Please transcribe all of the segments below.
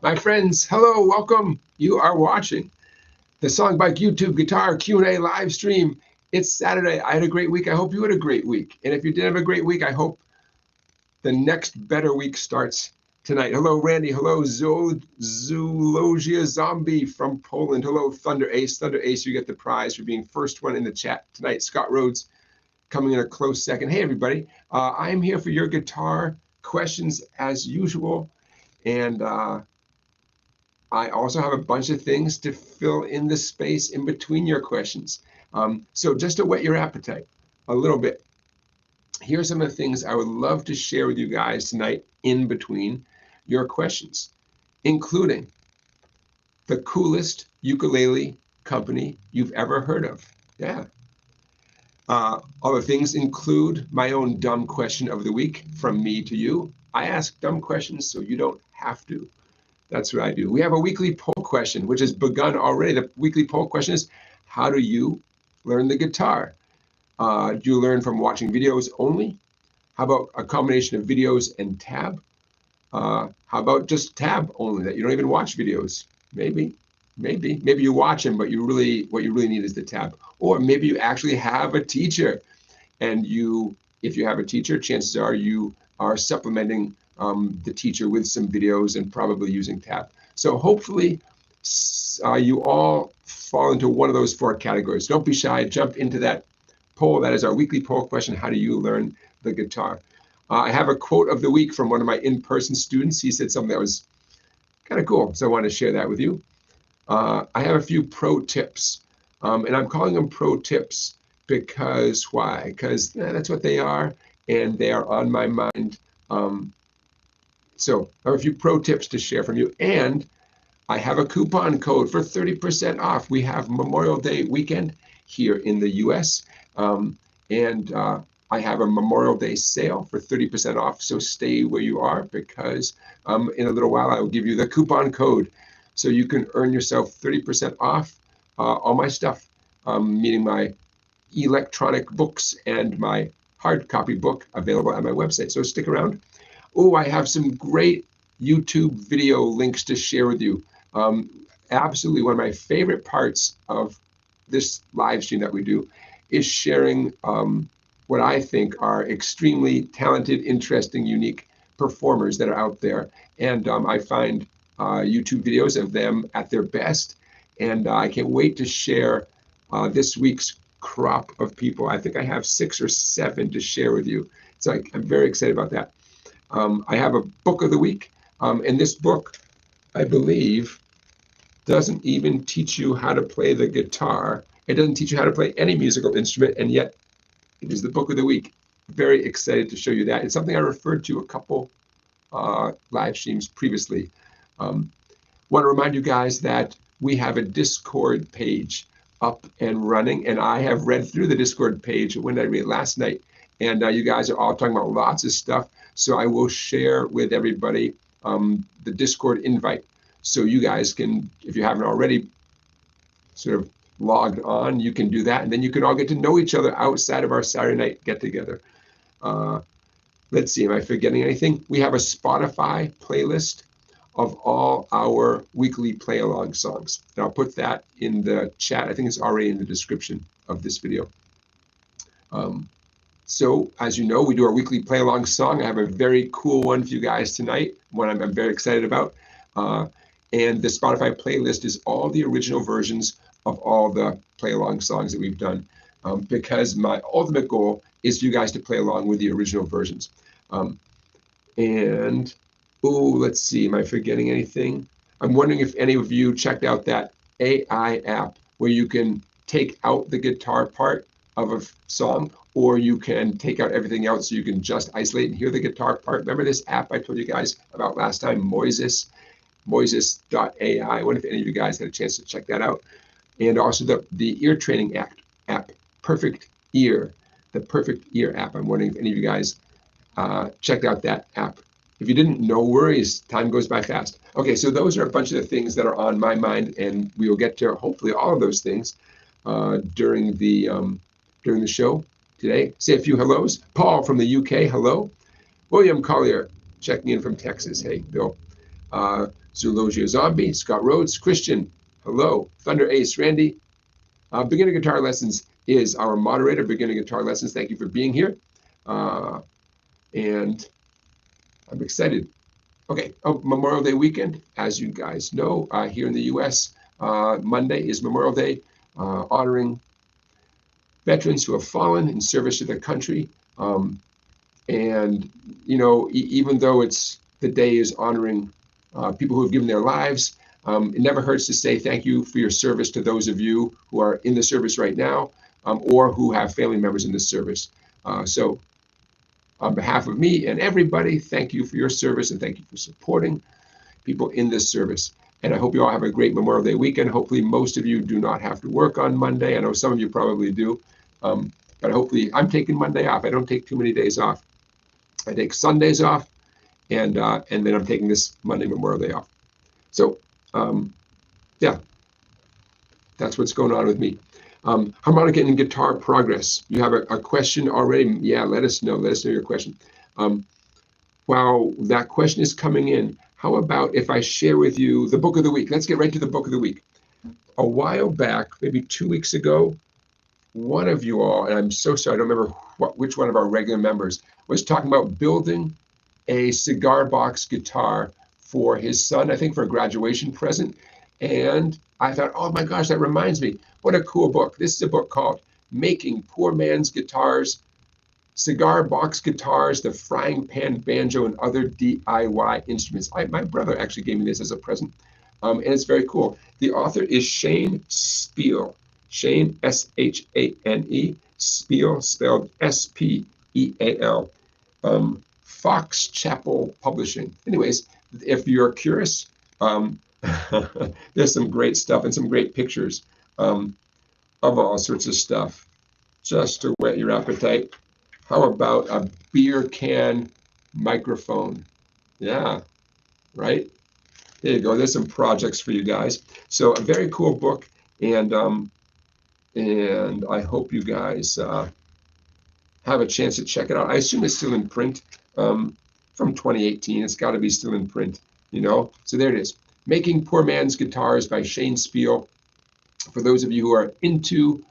My friends, hello, welcome. You are watching the SongBike YouTube Guitar Q&A live stream. It's Saturday. I had a great week. I hope you had a great week. And if you did have a great week, I hope the next better week starts tonight. Hello, Randy. Hello, Zoologia Zombie from Poland. Hello, Thunder Ace. Thunder Ace, you get the prize for being first one in the chat tonight. Scott Rhodes coming in a close second. Hey, everybody. I'm here for your guitar questions as usual. And I also have a bunch of things to fill in the space in between your questions. So just to whet your appetite a little bit, here are some of the things I would love to share with you guys tonight in between your questions, including the coolest ukulele company you've ever heard of. Yeah. Other things include my own dumb question of the week from me to you. I ask dumb questions so you don't have to. That's what I do. We have a weekly poll question, which has begun already. The weekly poll question is, how do you learn the guitar? Do you learn from watching videos only? How about a combination of videos and tab? How about just tab only, that you don't even watch videos? Maybe you watch them, but what you really need is the tab. Or maybe you actually have a teacher, and if you have a teacher, chances are you are supplementing the teacher with some videos and probably using tab. So hopefully you all fall into one of those four categories. Don't be shy, jump into that poll. That is our weekly poll question. How do you learn the guitar? I have a quote of the week from one of my in-person students. He said something that was kind of cool, so I want to share that with you. I have a few pro tips, and I'm calling them pro tips because why? Because that's what they are, and they are on my mind. So I have a few pro tips to share from you, and I have a coupon code for 30% off. We have Memorial Day weekend here in the US, and I have a Memorial Day sale for 30% off, so stay where you are, because in a little while I will give you the coupon code so you can earn yourself 30% off all my stuff, meaning my electronic books and my hard copy book available at my website. So stick around. Oh, I have some great YouTube video links to share with you. Absolutely, one of my favorite parts of this live stream that we do is sharing what I think are extremely talented, interesting, unique performers that are out there. And I find YouTube videos of them at their best. And I can't wait to share this week's crop of people. I think I have 6 or 7 to share with you. So I'm very excited about that. I have a book of the week, and this book, I believe, doesn't even teach you how to play the guitar. It doesn't teach you how to play any musical instrument, and yet it is the book of the week. Very excited to show you that. It's something I referred to a couple live streams previously. Want to remind you guys that we have a Discord page up and running, and I have read through the Discord page. When did I read it? Last night. And you guys are all talking about lots of stuff. So I will share with everybody the Discord invite. So you guys can, if you haven't already sort of logged on, you can do that. And then you can all get to know each other outside of our Saturday night get together. Let's see, am I forgetting anything? We have a Spotify playlist of all our weekly play along songs. And I'll put that in the chat. I think it's already in the description of this video. So, as you know, we do our weekly play-along song. I have a very cool one for you guys tonight, one I'm very excited about. And the Spotify playlist is all the original versions of all the play-along songs that we've done, because my ultimate goal is for you guys to play along with the original versions. Let's see, am I forgetting anything? I'm wondering if any of you checked out that AI app where you can take out the guitar part of a song, or you can take out everything else so you can just isolate and hear the guitar part. Remember this app I told you guys about last time, Moises AI. I wonder if any of you guys had a chance to check that out. And also the ear training app, Perfect Ear, the Perfect Ear app. I'm wondering if any of you guys checked out that app. If you didn't, no worries. Time goes by fast. Okay, so those are a bunch of the things that are on my mind, and we will get to hopefully all of those things during the show today. Say a few hellos. Paul from the UK, hello. William Collier checking in from Texas. Hey, Bill. Zoologia Zombie, Scott Rhodes, Christian, hello, Thunder Ace, Randy. Beginner Guitar Lessons is our moderator, Beginner Guitar Lessons. Thank you for being here. And I'm excited. Okay, Memorial Day weekend, as you guys know, here in the U.S., Monday is Memorial Day, honoring veterans who have fallen in service to their country. And, you know, even though the day is honoring people who have given their lives, it never hurts to say thank you for your service to those of you who are in the service right now, or who have family members in the service. So on behalf of me and everybody, thank you for your service and thank you for supporting people in this service. And I hope you all have a great Memorial Day weekend. Hopefully most of you do not have to work on Monday. I know some of you probably do, but hopefully I'm taking Monday off. I don't take too many days off. I take Sundays off, and then I'm taking this Monday Memorial Day off. So yeah, that's what's going on with me. Harmonica and guitar progress. You have a question already? Yeah, let us know. Let us know your question. While that question is coming in, how about if I share with you the book of the week? Let's get right to the book of the week. A while back, maybe 2 weeks ago, one of you all, and I'm so sorry, I don't remember which one of our regular members, was talking about building a cigar box guitar for his son, I think for a graduation present. And I thought, oh my gosh, that reminds me, what a cool book. This is a book called Making Poor Man's Guitars, Cigar Box Guitars, the Frying Pan Banjo, and Other DIY Instruments. My brother actually gave me this as a present, and it's very cool. The author is Shane Speal. Shane, S-H-A-N-E, Speal, spelled S-P-E-A-L. Fox Chapel Publishing. Anyways, if you're curious, there's some great stuff and some great pictures of all sorts of stuff, just to whet your appetite. How about a beer can microphone? Yeah, right? There you go. There's some projects for you guys. So a very cool book, and I hope you guys have a chance to check it out. I assume it's still in print from 2018. It's got to be still in print, you know? So there it is. Making Poor Man's Guitars by Shane Speal. For those of you who are into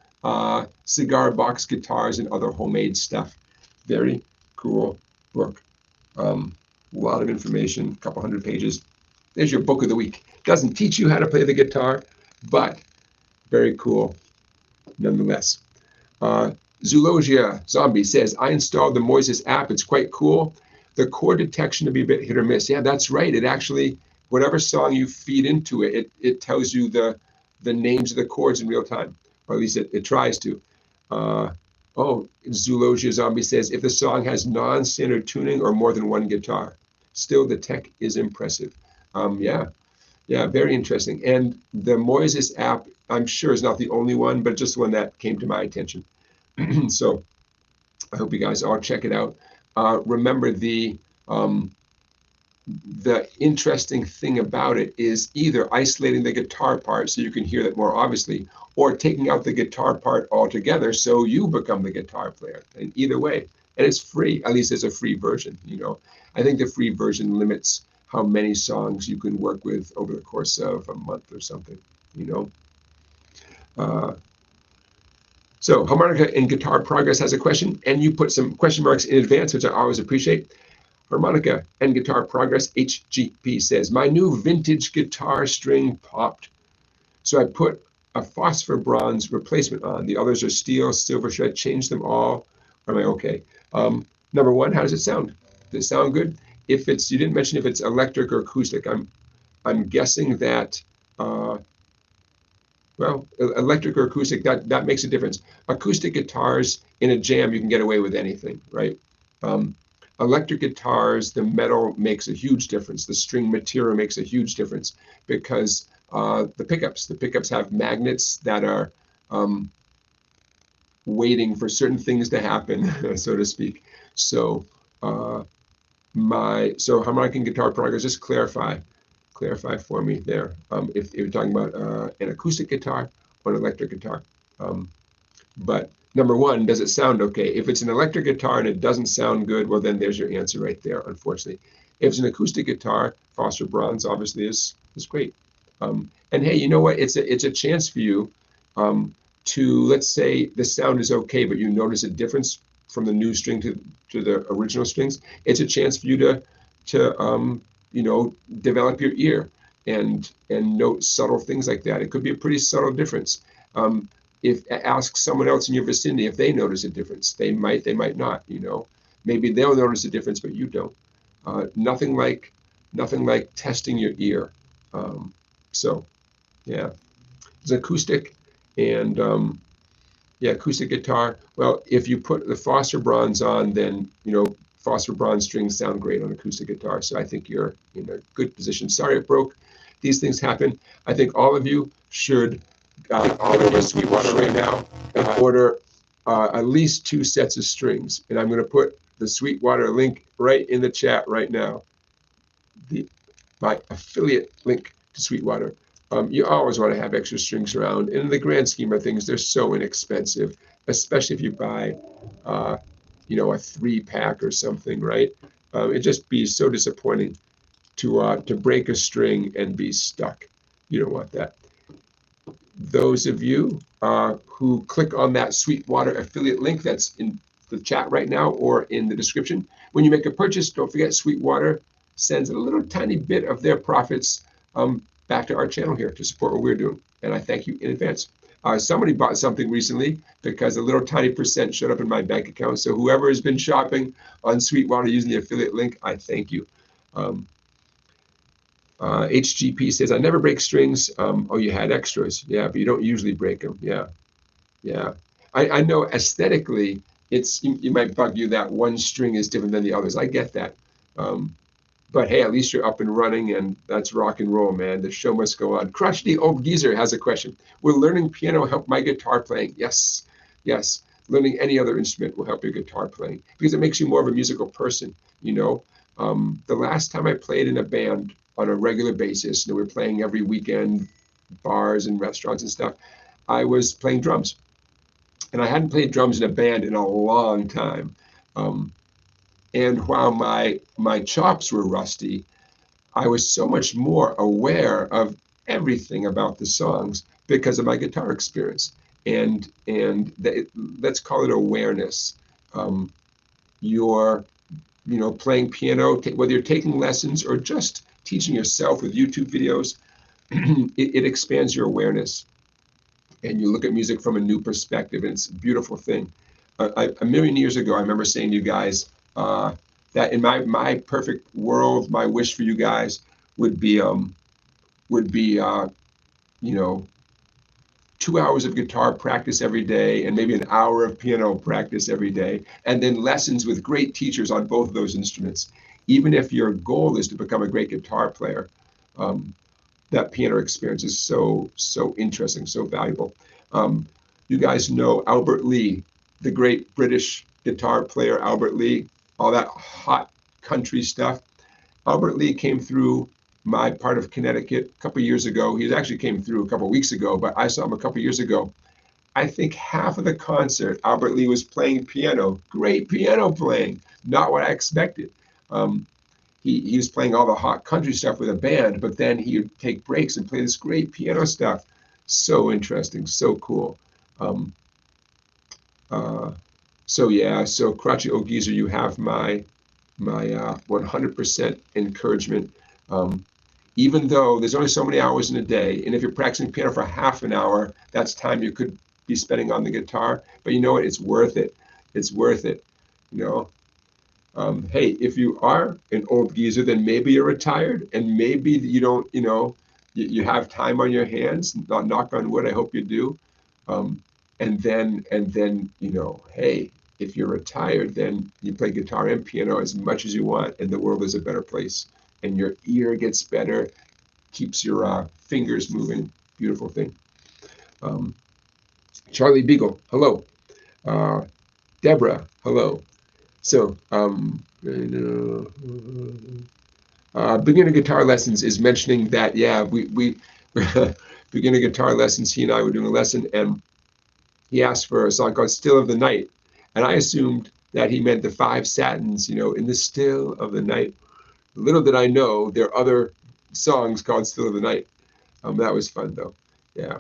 cigar box guitars and other homemade stuff. Very cool book. A lot of information, a couple hundred pages. There's your book of the week. Doesn't teach you how to play the guitar, but very cool nonetheless. Zoologia Zombie says, I installed the Moises app. It's quite cool. The chord detection to be a bit hit or miss. Yeah, that's right. It actually, whatever song you feed into it, it tells you the names of the chords in real time, or at least it tries to. Zoologia Zombie says, if the song has non-standard tuning or more than one guitar, still the tech is impressive. Yeah, very interesting. And the Moises app, I'm sure, is not the only one, but just one that came to my attention. So I hope you guys all check it out. Remember, the interesting thing about it is either isolating the guitar part so you can hear that more obviously, or taking out the guitar part altogether so you become the guitar player. And either way, and it's free. At least there's a free version. You know, I think the free version limits how many songs you can work with over the course of a month or something. You know. So Harmonica and Guitar Progress has a question, and you put some question marks in advance, which I always appreciate. Harmonica and Guitar Progress HGP says, my new vintage guitar string popped. So I put a phosphor bronze replacement on. The others are steel, silver. Should I change them all? Or am I okay? Number one, how does it sound? Does it sound good? If it's, you didn't mention if it's electric or acoustic. I'm guessing that, well, electric or acoustic, that makes a difference. Acoustic guitars in a jam, you can get away with anything, right? Electric guitars, the metal makes a huge difference. The string material makes a huge difference because the pickups have magnets that are waiting for certain things to happen, so to speak. So Harmonica and Guitar Progress, just clarify for me there. If you're talking about an acoustic guitar or an electric guitar. But number one, does it sound okay? If it's an electric guitar and it doesn't sound good, well, then there's your answer right there, unfortunately. If it's an acoustic guitar, Foster Bronze obviously is great. And hey, you know what? It's a chance for you to, let's say the sound is okay, but you notice a difference from the new string to the original strings. It's a chance for you to you know, develop your ear and note subtle things like that. It could be a pretty subtle difference. If ask someone else in your vicinity if they notice a difference. They might not. You know, maybe they'll notice a difference, but you don't. Nothing like testing your ear. So yeah, it's acoustic, and yeah, acoustic guitar. Well, if you put the Foster Bronze on, then you know Foster Bronze strings sound great on acoustic guitar. So I think you're in a good position. Sorry it broke. These things happen. I think all of you should order Sweetwater right now. Order at least 2 sets of strings, and I'm going to put the Sweetwater link right in the chat right now. My affiliate link to Sweetwater. You always want to have extra strings around. And in the grand scheme of things, they're so inexpensive, especially if you buy, you know, a 3-pack or something, right? It'd just be so disappointing to break a string and be stuck. You don't want that. Those of you who click on that Sweetwater affiliate link that's in the chat right now or in the description, when you make a purchase, don't forget Sweetwater sends a little tiny bit of their profits back to our channel here to support what we're doing. And I thank you in advance. Somebody bought something recently because a little tiny percent showed up in my bank account. So whoever has been shopping on Sweetwater using the affiliate link, I thank you. HGP says, I never break strings. Oh, you had extras. Yeah, but you don't usually break them. Yeah. Yeah. I know aesthetically, you might bug you that one string is different than the others. I get that. But hey, at least you're up and running, and that's rock and roll, man. The show must go on. Crotchety Old Geezer has a question. Will learning piano help my guitar playing? Yes, yes. Learning any other instrument will help your guitar playing because it makes you more of a musical person. You know, the last time I played in a band on a regular basis, we were playing every weekend, bars and restaurants and stuff, I was playing drums. And I hadn't played drums in a band in a long time. And while my chops were rusty, I was so much more aware of everything about the songs because of my guitar experience. And let's call it awareness. You're, you know, playing piano, whether you're taking lessons or just teaching yourself with YouTube videos, it expands your awareness. And you look at music from a new perspective, and it's a beautiful thing. A million years ago, I remember saying to you guys, that in my perfect world, my wish for you guys would be you know, 2 hours of guitar practice every day and maybe an hour of piano practice every day, and then lessons with great teachers on both of those instruments. Even if your goal is to become a great guitar player, that piano experience is so interesting, so valuable. You guys know Albert Lee, the great British guitar player, Albert Lee, all that hot country stuff. Albert Lee came through my part of Connecticut a couple of years ago. He actually came through a couple of weeks ago, but I saw him a couple of years ago. I think half of the concert, Albert Lee was playing piano, great piano playing, not what I expected. He was playing all the hot country stuff with a band, but then he would take breaks and play this great piano stuff. So interesting, so cool. So yeah, so Crotchy Old Geezer, you have my 100% encouragement. Even though there's only so many hours in a day, and if you're practicing piano for half an hour, that's time you could be spending on the guitar. But you know what? It's worth it. It's worth it. You know. Hey, if you are an old geezer, then maybe you're retired, and maybe you don't. You know, you have time on your hands. Knock on wood. I hope you do. And then you know, hey, if you're retired, then you play guitar and piano as much as you want, and the world is a better place. And your ear gets better, keeps your fingers moving. Beautiful thing. Charlie Beagle, hello. Deborah, hello. So, beginner guitar lessons is mentioning that, yeah, we beginner guitar lessons, he and I were doing a lesson, and he asked for a song called Still of the Night. And I assumed that he meant the 5 satins, you know, in the still of the night. Little did I know there are other songs called Still of the Night. That was fun though. Yeah.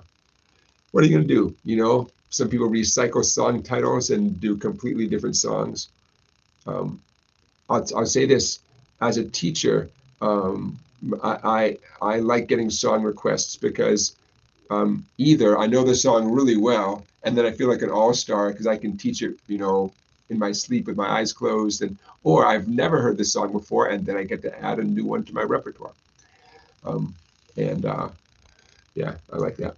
What are you going to do? You know, some people recycle song titles and do completely different songs. Um, I'll say this as a teacher. I like getting song requests because either I know the song really well, and then I feel like an all-star because I can teach it, you know, in my sleep with my eyes closed, and or I've never heard this song before, and then I get to add a new one to my repertoire. Um, and yeah, I like that.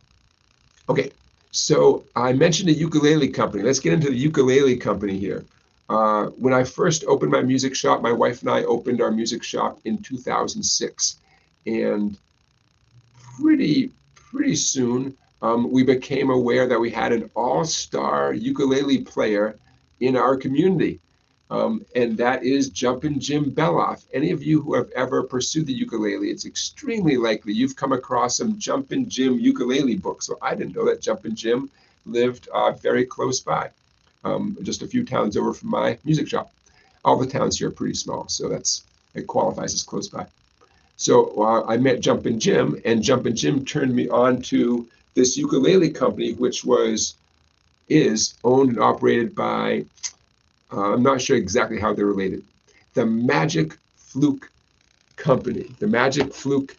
Okay, so I mentioned a ukulele company. Let's get into the ukulele company here. When I first opened my music shop, my wife and I opened our music shop in 2006, and pretty soon we became aware that we had an all-star ukulele player in our community, and that is Jumpin Jim Beloff. Any of you who have ever pursued the ukulele, it's extremely likely you've come across some Jumpin Jim ukulele books. So I didn't know that Jumpin Jim lived very close by, just a few towns over from my music shop. All the towns here are pretty small, so it qualifies as close by. So I met Jumpin Jim, and Jumpin Jim turned me on to this ukulele company, which is owned and operated by, I'm not sure exactly how they're related, the Magic Fluke Company, the Magic Fluke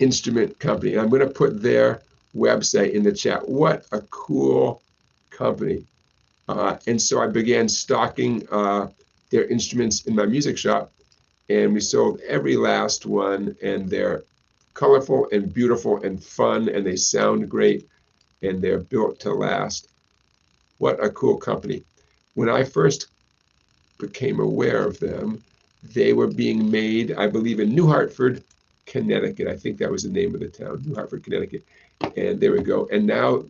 Instrument Company. And I'm going to put their website in the chat. What a cool company. And so I began stocking their instruments in my music shop, and we sold every last one, and they're colorful and beautiful and fun, and they sound great, and they're built to last. What a cool company. When I first became aware of them, they were being made, I believe, in New Hartford, Connecticut. I think that was the name of the town, New Hartford, Connecticut. And there we go. And now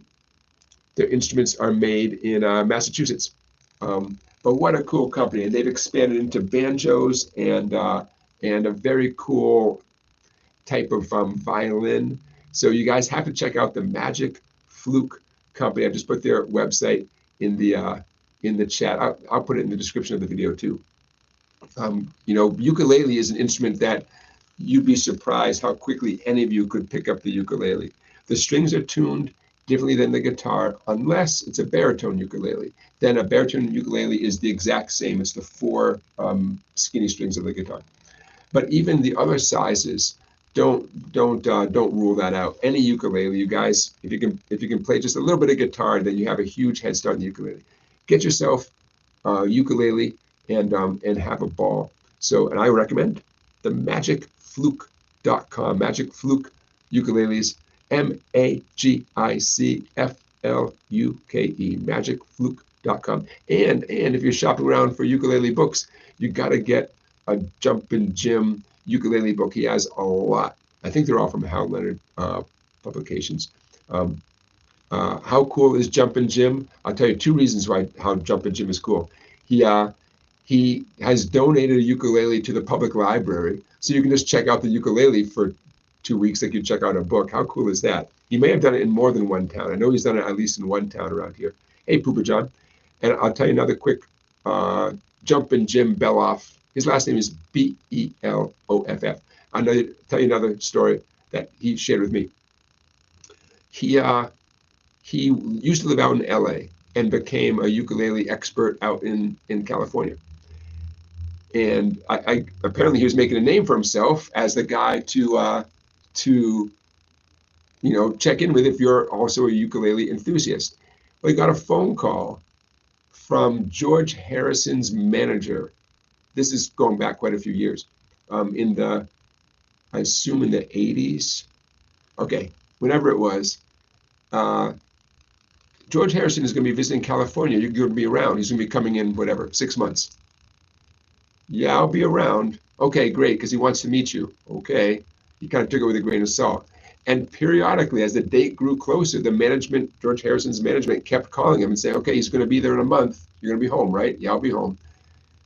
their instruments are made in Massachusetts. But what a cool company. And they've expanded into banjos and a very cool type of violin. So you guys have to check out the Magic Fluke Company. I just put their website in the chat. I'll put it in the description of the video too. You know, ukulele is an instrument that you'd be surprised how quickly any of you could pick up the ukulele. The strings are tuned differently than the guitar, unless it's a baritone ukulele. Then a baritone ukulele is the exact same as the four skinny strings of the guitar. But even the other sizes don't rule that out. Any ukulele, you guys, if you can play just a little bit of guitar, then you have a huge head start in the ukulele. Get yourself a ukulele and have a ball. So, and I recommend the magicfluke.com. Magic Fluke ukuleles, MAGICFLUKE, magicfluke.com. And if you're shopping around for ukulele books, you got to get a Jumpin Jim ukulele book. He has a lot. I think they're all from Hal Leonard publications. How cool is Jumpin Jim? I'll tell you two reasons how Jumpin Jim is cool. He has donated a ukulele to the public library, so you can just check out the ukulele for 2 weeks like you check out a book. How cool is that? He may have done it in more than one town. I know he's done it at least in one town around here. Hey, Poopa John. And I'll tell you another quick Jumpin Jim Beloff. His last name is Beloff. I'll tell you another story that he shared with me. He used to live out in LA and became a ukulele expert out in California. And I apparently he was making a name for himself as the guy to check in with if you're also a ukulele enthusiast. Well, he got a phone call from George Harrison's manager. This is going back quite a few years, I assume in the 80s. Okay, whenever it was. George Harrison is going to be visiting California. You're going to be around. He's going to be coming in, 6 months. Yeah, I'll be around. Okay, great, because he wants to meet you. Okay. He kind of took it with a grain of salt. And periodically, as the date grew closer, the management, George Harrison's management, kept calling him and saying, okay, he's going to be there in a month. You're going to be home, right? Yeah, I'll be home.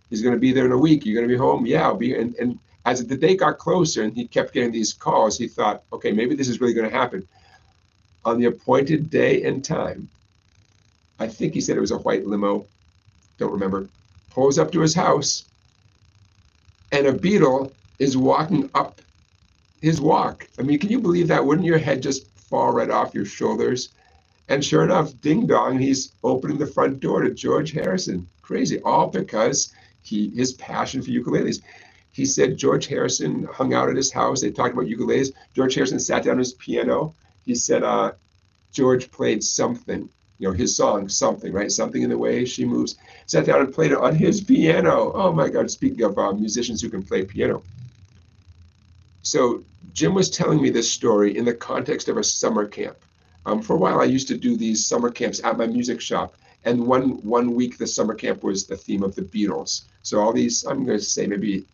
He's going to be there in a week. You're going to be home? Yeah, I'll be. And as the date got closer and he kept getting these calls, he thought, okay, maybe this is really going to happen. On the appointed day and time, I think he said it was a white limo, don't remember, pulls up to his house, and a Beatle is walking up his walk. I mean, can you believe that? Wouldn't your head just fall right off your shoulders? And sure enough, ding dong, he's opening the front door to George Harrison. Crazy, all because his passion for ukuleles. He said George Harrison hung out at his house. They talked about ukuleles. George Harrison sat down at his piano. He said George played something, his song, something, right? Something in the way she moves. Sat down and played it on his piano. Oh my God, speaking of musicians who can play piano. So Jim was telling me this story in the context of a summer camp. For a while, I used to do these summer camps at my music shop. And one week, the summer camp was the theme of the Beatles. So all these, I'm going to say maybe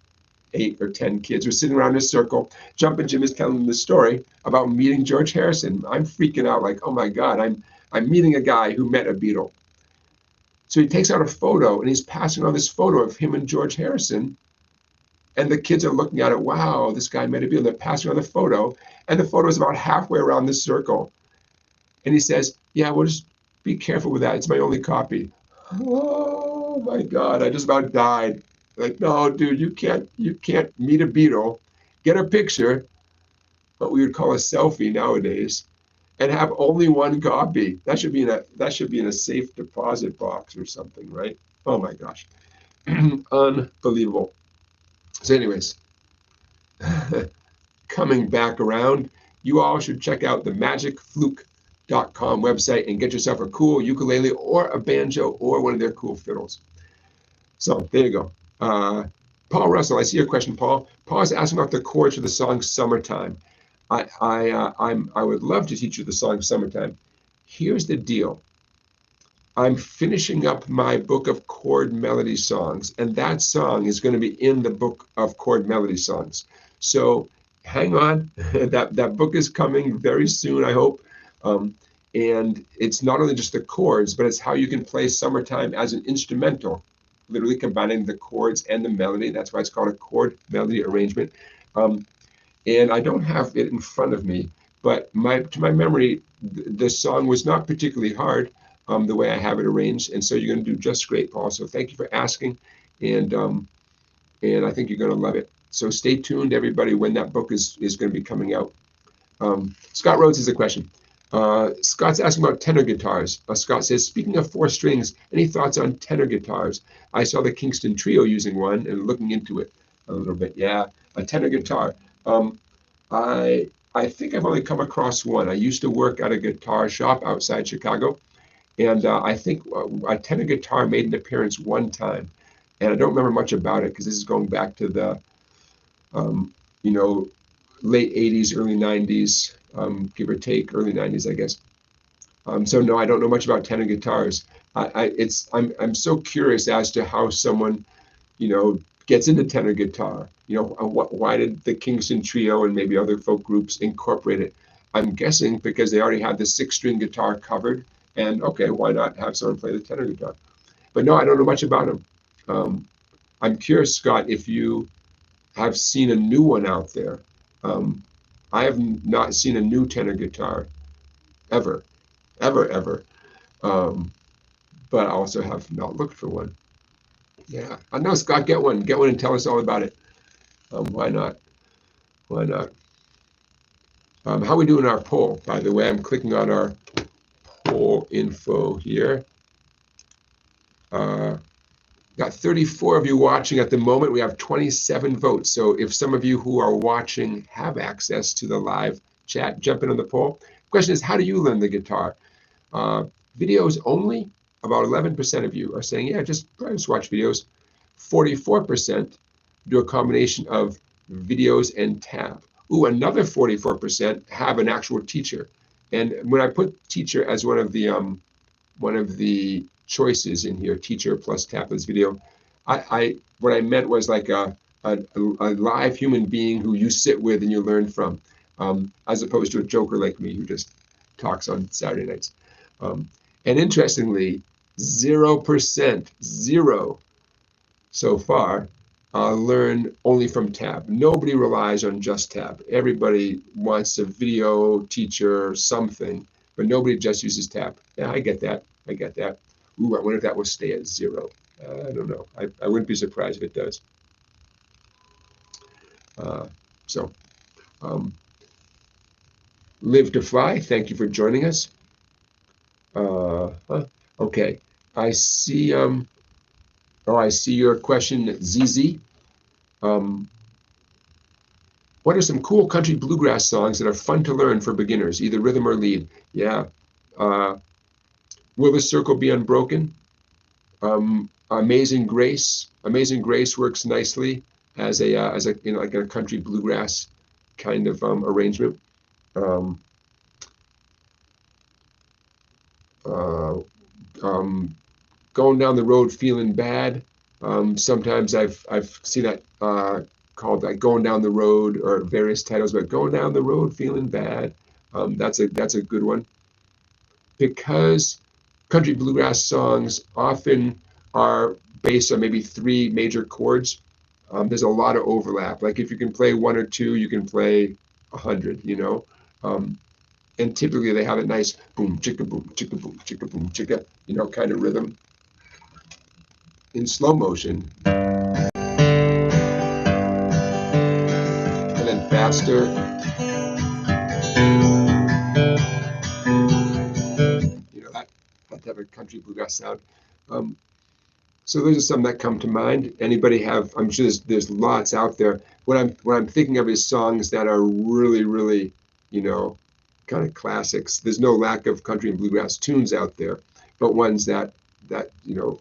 8 or 10 kids were sitting around in a circle. Jumpin Jim is telling them the story about meeting George Harrison. I'm freaking out like, oh my God, I'm meeting a guy who met a Beatle. So he takes out a photo and he's passing on this photo of him and George Harrison. And the kids are looking at it. Wow, this guy met a Beatle. They're passing on the photo. And the photo is about halfway around the circle. And he says, yeah, well, just be careful with that. It's my only copy. Oh my God, I just about died. Like, no, dude, you can't meet a Beatle, get a picture, what we would call a selfie nowadays, and have only one copy. That should be in a safe deposit box or something, right? Oh my gosh. Unbelievable. So anyways, coming back around, you all should check out the magicfluke.com website and get yourself a cool ukulele or a banjo or one of their cool fiddles. So there you go. Paul Russell, I see your question, Paul. Paul is asking about the chords for the song Summertime. I would love to teach you the song Summertime. Here's the deal. I'm finishing up my book of chord-melody songs, and that song is going to be in the book of chord-melody songs. So hang on, that book is coming very soon, I hope. And it's not only just the chords, but it's how you can play Summertime as an instrumental, literally combining the chords and the melody. That's why it's called a chord-melody arrangement. And I don't have it in front of me, but to my memory, the song was not particularly hard. The way I have it arranged, and so you're going to do just great, Paul. So thank you for asking, and I think you're going to love it. So stay tuned, everybody, when that book is going to be coming out. Scott Rhodes has a question. Scott's asking about tenor guitars. Scott says, speaking of 4 strings, any thoughts on tenor guitars? I saw the Kingston Trio using one and looking into it a little bit. Yeah, a tenor guitar. I think I've only come across one. I used to work at a guitar shop outside Chicago. And I think a tenor guitar made an appearance one time, and I don't remember much about it because this is going back to the, late 80s, early 90s, give or take, early 90s, I guess. So no, I don't know much about tenor guitars. I'm so curious as to how someone, gets into tenor guitar. Why did the Kingston Trio and maybe other folk groups incorporate it? I'm guessing because they already had the 6-string guitar covered. And okay, why not have someone play the tenor guitar? But no, I don't know much about them. I'm curious, Scott, if you have seen a new one out there. I have not seen a new tenor guitar ever. But I also have not looked for one. Yeah, I know, Scott, get one and tell us all about it. Why not? How are we doing our poll? By the way, I'm clicking on our poll info here. Got 34 of you watching at the moment. We have 27 votes. So if some of you who are watching have access to the live chat, jump in on the poll. Question is, how do you learn the guitar? Videos only. About 11% of you are saying, yeah, just watch videos. 44% do a combination of videos and tab. Ooh, another 44% have an actual teacher. And when I put teacher as one of the choices in here, teacher plus tab this video, what I meant was like a live human being who you sit with and you learn from, as opposed to a joker like me who just talks on Saturday nights. And interestingly, 0% so far learn only from tab. Nobody relies on just tab. Everybody wants a video teacher, something, but nobody just uses tab. Yeah, I get that. Ooh, I wonder if that will stay at 0. I don't know. I wouldn't be surprised if it does. So, Live to Fly, thank you for joining us. Okay, I see. I see your question, ZZ. What are some cool country bluegrass songs that are fun to learn for beginners, either rhythm or lead? Yeah. Will the Circle Be Unbroken? Amazing Grace. Amazing Grace works nicely as a like a country bluegrass kind of arrangement. Um, uh, Going Down the Road Feeling Bad. Sometimes I've seen that called like Going Down the Road or various titles, but Going Down the Road Feeling Bad. That's a good one, because country bluegrass songs often are based on maybe three major chords. There's a lot of overlap. Like if you can play one or two, you can play 100. And typically they have a nice boom chicka boom chicka, kind of rhythm in slow motion, and then faster. That type of country bluegrass sound. So those are some that come to mind. Anybody have? I'm sure there's lots out there. What I'm thinking of is songs that are really, really, kind of classics. There's no lack of country and bluegrass tunes out there, but ones that you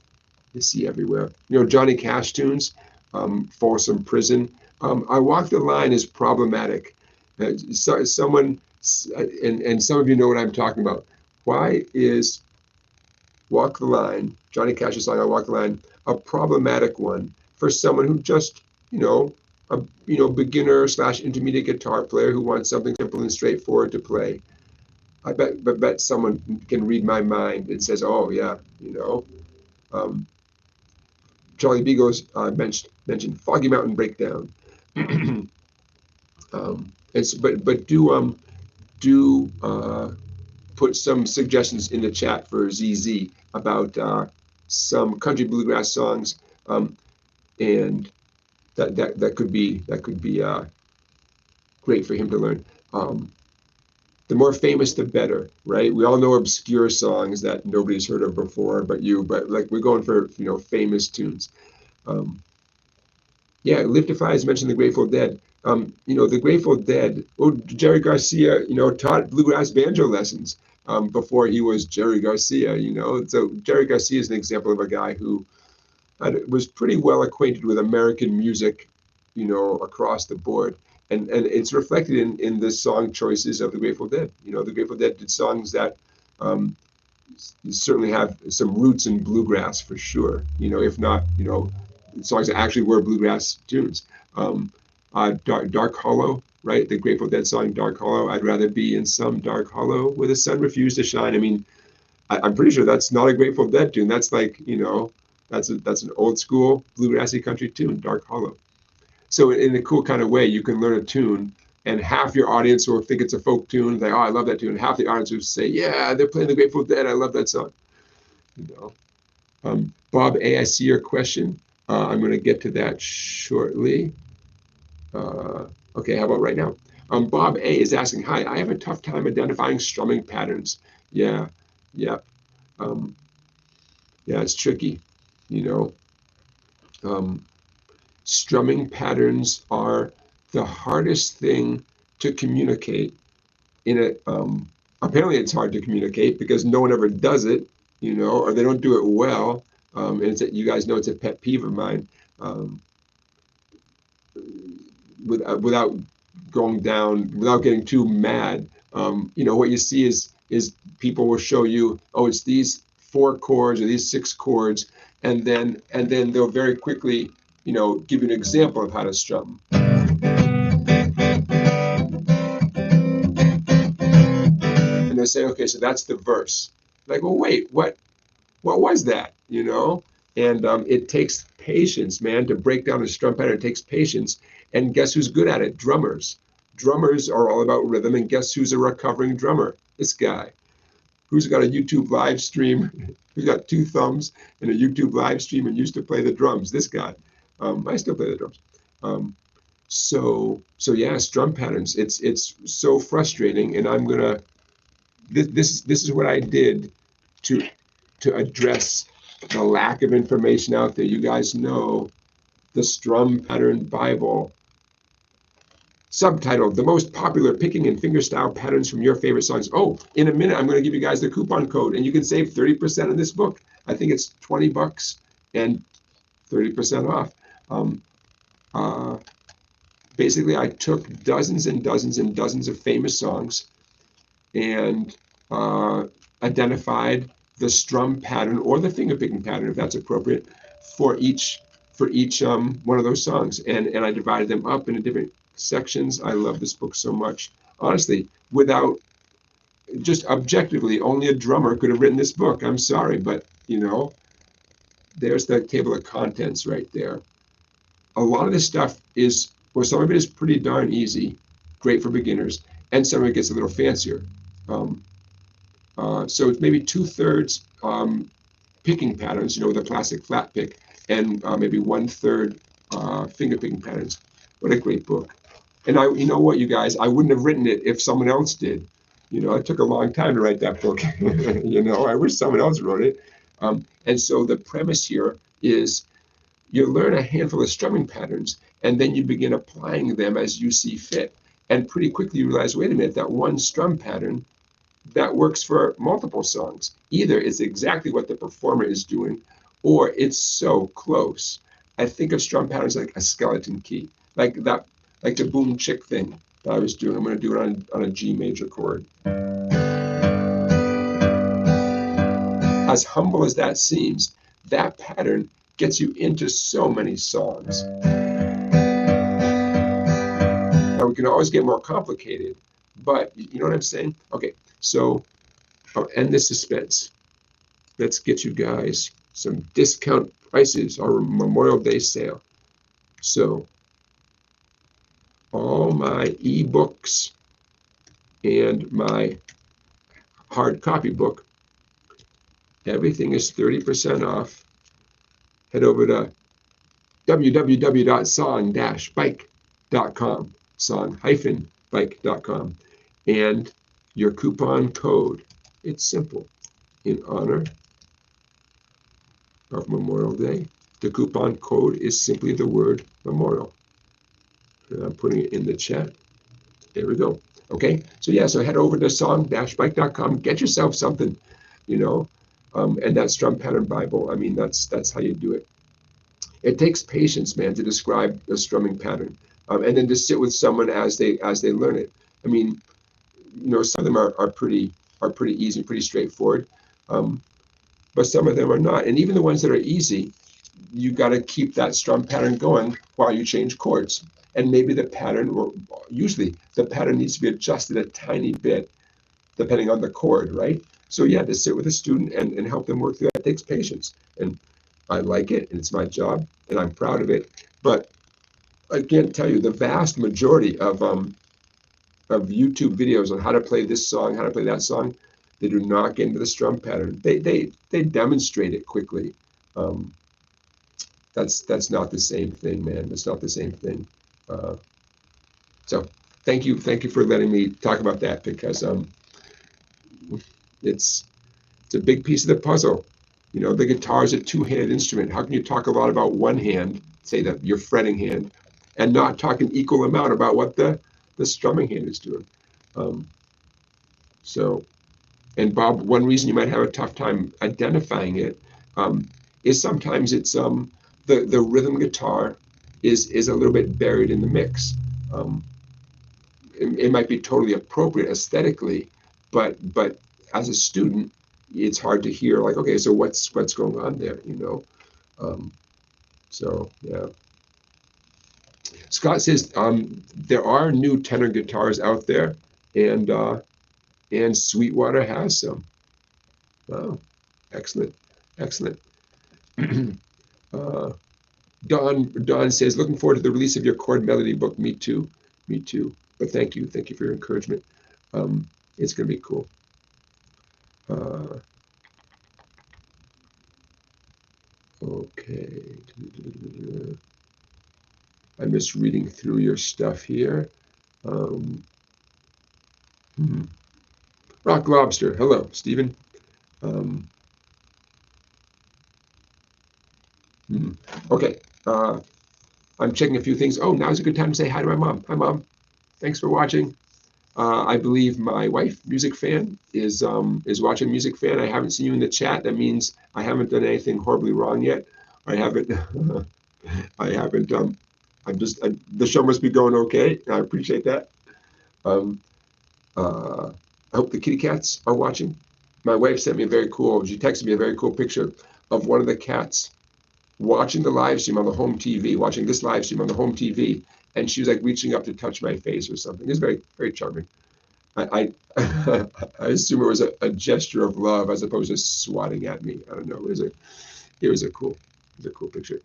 see everywhere. Johnny Cash tunes, Folsom Prison. I Walk the Line is problematic. Someone, and some of you know what I'm talking about. Why is Walk the Line, Johnny Cash's song, I Walk the Line, a problematic one for someone who just, a beginner / intermediate guitar player who wants something simple and straightforward to play? I bet someone can read my mind and says, oh yeah, Charlie Beagles mentioned Foggy Mountain Breakdown. But do put some suggestions in the chat for ZZ about some country bluegrass songs, and that could be great for him to learn. The more famous, the better, right? We all know obscure songs that nobody's heard of before, but like we're going for famous tunes. Live to Fly has mentioned the Grateful Dead. The Grateful Dead. Oh, Jerry Garcia, taught bluegrass banjo lessons before he was Jerry Garcia. So Jerry Garcia is an example of a guy who was pretty well acquainted with American music, across the board. And it's reflected in the song choices of the Grateful Dead. The Grateful Dead did songs that certainly have some roots in bluegrass for sure. If not, songs that actually were bluegrass tunes. Dark Hollow, right? The Grateful Dead song Dark Hollow. I'd rather be in some dark hollow where the sun refused to shine. I mean, I'm pretty sure that's not a Grateful Dead tune. That's like, that's an old school bluegrassy country tune, Dark Hollow. So in a cool kind of way, you can learn a tune, and half your audience will think it's a folk tune. Like, oh, I love that tune. And half the audience will say, yeah, they're playing the Grateful Dead. I love that song. Bob A, I see your question. I'm going to get to that shortly. Okay, how about right now? Bob A is asking, hi, I have a tough time identifying strumming patterns. Yeah. It's tricky, strumming patterns are the hardest thing to communicate apparently it's hard to communicate because no one ever does it, or they don't do it well. And you guys know it's a pet peeve of mine. Without getting too mad, what you see is people will show you, oh, it's these 4 chords or these 6 chords, and then they'll very quickly give you an example of how to strum. And they'll say, okay, so that's the verse. Like, well, wait, what was that? And it takes patience, man, to break down a strum pattern. It takes patience. And guess who's good at it? Drummers. Drummers are all about rhythm. And guess who's a recovering drummer? This guy. Who's got a YouTube live stream? Who's got 2 thumbs and a YouTube live stream and used to play the drums? This guy. I still play the drums. So yeah, strum patterns. It's so frustrating, and I'm gonna. This is what I did to address the lack of information out there. You guys know the Strum Pattern Bible, subtitled The Most Popular Picking and Fingerstyle Patterns from Your Favorite Songs. Oh, in a minute, I'm going to give you guys the coupon code, and you can save 30% on this book. I think it's $20 and 30% off. Um, uh, Basically, I took dozens and dozens and dozens of famous songs and identified the strum pattern or the finger picking pattern, if that's appropriate, for each one of those songs, and I divided them up into different sections. I love this book so much. Honestly, without just objectively, only a drummer could have written this book. I'm sorry, but there's the table of contents right there. A lot of this stuff is, well, some of it is pretty darn easy, great for beginners, and some of it gets a little fancier. So it's maybe 2/3 picking patterns, with a classic flat pick, and maybe 1/3 finger picking patterns. What a great book! And you know what, you guys, I wouldn't have written it if someone else did. It took a long time to write that book. I wish someone else wrote it. And so the premise here is you learn a handful of strumming patterns, and then you begin applying them as you see fit. And pretty quickly you realize, wait a minute, that one strum pattern that works for multiple songs. Either it's exactly what the performer is doing, or it's so close. I think of strum patterns like a skeleton key, like the boom chick thing that I was doing. I'm going to do it on a G major chord. As humble as that seems, that pattern gets you into so many songs. Now, we can always get more complicated, but you know what I'm saying? Okay, so I'll end the suspense. Let's get you guys some discount prices, our Memorial Day sale. So all my ebooks and my hard copy book, everything is 30% off. Head over to www.song-bike.com, song-bike.com, and your coupon code. It's simple. In honor of Memorial Day, the coupon code is simply the word memorial. And I'm putting it in the chat. There we go. Okay, so head over to song-bike.com, get yourself something, and that Strum Pattern Bible. I mean, that's how you do it. It takes patience, man, to describe a strumming pattern, and then to sit with someone as they learn it. I mean, some of them are pretty easy, pretty straightforward, but some of them are not. And even the ones that are easy, you got to keep that strum pattern going while you change chords. And maybe the pattern, or usually the pattern, needs to be adjusted a tiny bit depending on the chord, right? So to sit with a student and help them work through that takes patience. And I like it, and it's my job, and I'm proud of it. But I can't tell you, the vast majority of YouTube videos on how to play this song, how to play that song, they do not get into the strum pattern. They demonstrate it quickly. That's not the same thing, man. That's not the same thing. So thank you for letting me talk about that, because it's a big piece of the puzzle. The guitar is a two-handed instrument. How can you talk a lot about one hand, say that your fretting hand, and not talk an equal amount about what the strumming hand is doing? And Bob, one reason you might have a tough time identifying it is sometimes it's the rhythm guitar is a little bit buried in the mix. It might be totally appropriate aesthetically, but as a student, it's hard to hear, like, okay, so what's going on there, so yeah. Scott says there are new tenor guitars out there, and Sweetwater has some. Oh, excellent. Don says, looking forward to the release of your Chord-Melody book. Me too. But thank you for your encouragement. It's going to be cool. Okay. I'm just reading through your stuff here. Rock Lobster, hello, Stephen. Okay, I'm checking a few things. Oh, now's a good time to say hi to my mom. Hi, Mom. Thanks for watching. I believe my wife, Music Fan, is watching. Music Fan, I haven't seen you in the chat. That means I haven't done anything horribly wrong yet. I haven't. I haven't. The show must be going okay. I appreciate that. I hope the kitty cats are watching. My wife sent me a very cool. She texted me a very cool picture of one of the cats watching the live stream on the home TV, watching this live stream on the home TV, and she was like reaching up to touch my face or something. It was very, very charming. I I assume it was a gesture of love as opposed to swatting at me. I don't know. It was a cool picture.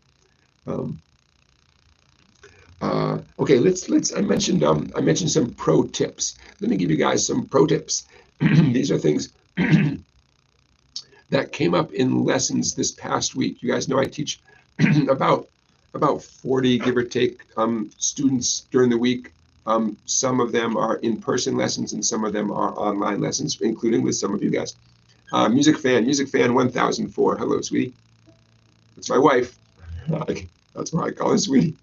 Okay, let's. I mentioned some pro tips. Let me give you guys some pro tips. These are things that came up in lessons this past week. You guys know I teach about 40, give or take, students during the week. Some of them are in-person lessons and some of them are online lessons, including with some of you guys. Music Fan 1004. Hello, sweetie. That's my wife. That's why I call her sweetie.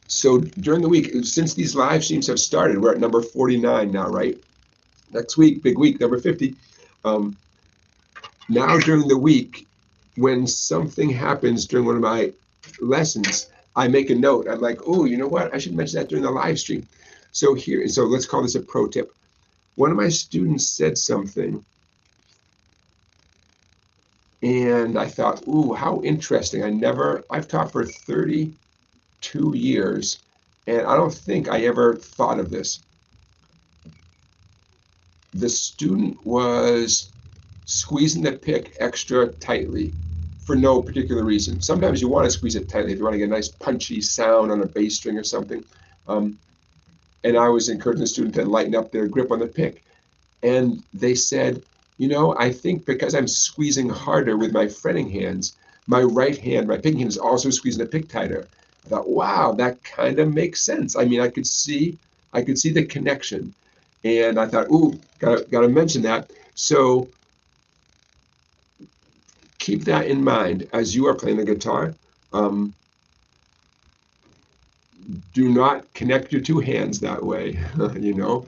So during the week, since these live streams have started, we're at number 49 now, right? Next week, big week, number 50. Now during the week, when something happens during one of my lessons, I make a note. I'm like, oh, you know what? I should mention that during the live stream. So let's call this a pro tip. One of my students said something, and I thought, ooh, how interesting. I've taught for 32 years, and I don't think I ever thought of this. The student was squeezing the pick extra tightly for no particular reason. Sometimes you want to squeeze it tightly if you want to get a nice punchy sound on a bass string or something. And I was encouraging the student to lighten up their grip on the pick. And they said, you know, I think because I'm squeezing harder with my fretting hands, my right hand, my picking hand is also squeezing the pick tighter. I thought, wow, that kind of makes sense. I mean, I could see the connection. And I thought, ooh, gotta mention that. So keep that in mind as you are playing the guitar. Do not connect your two hands that way. You know,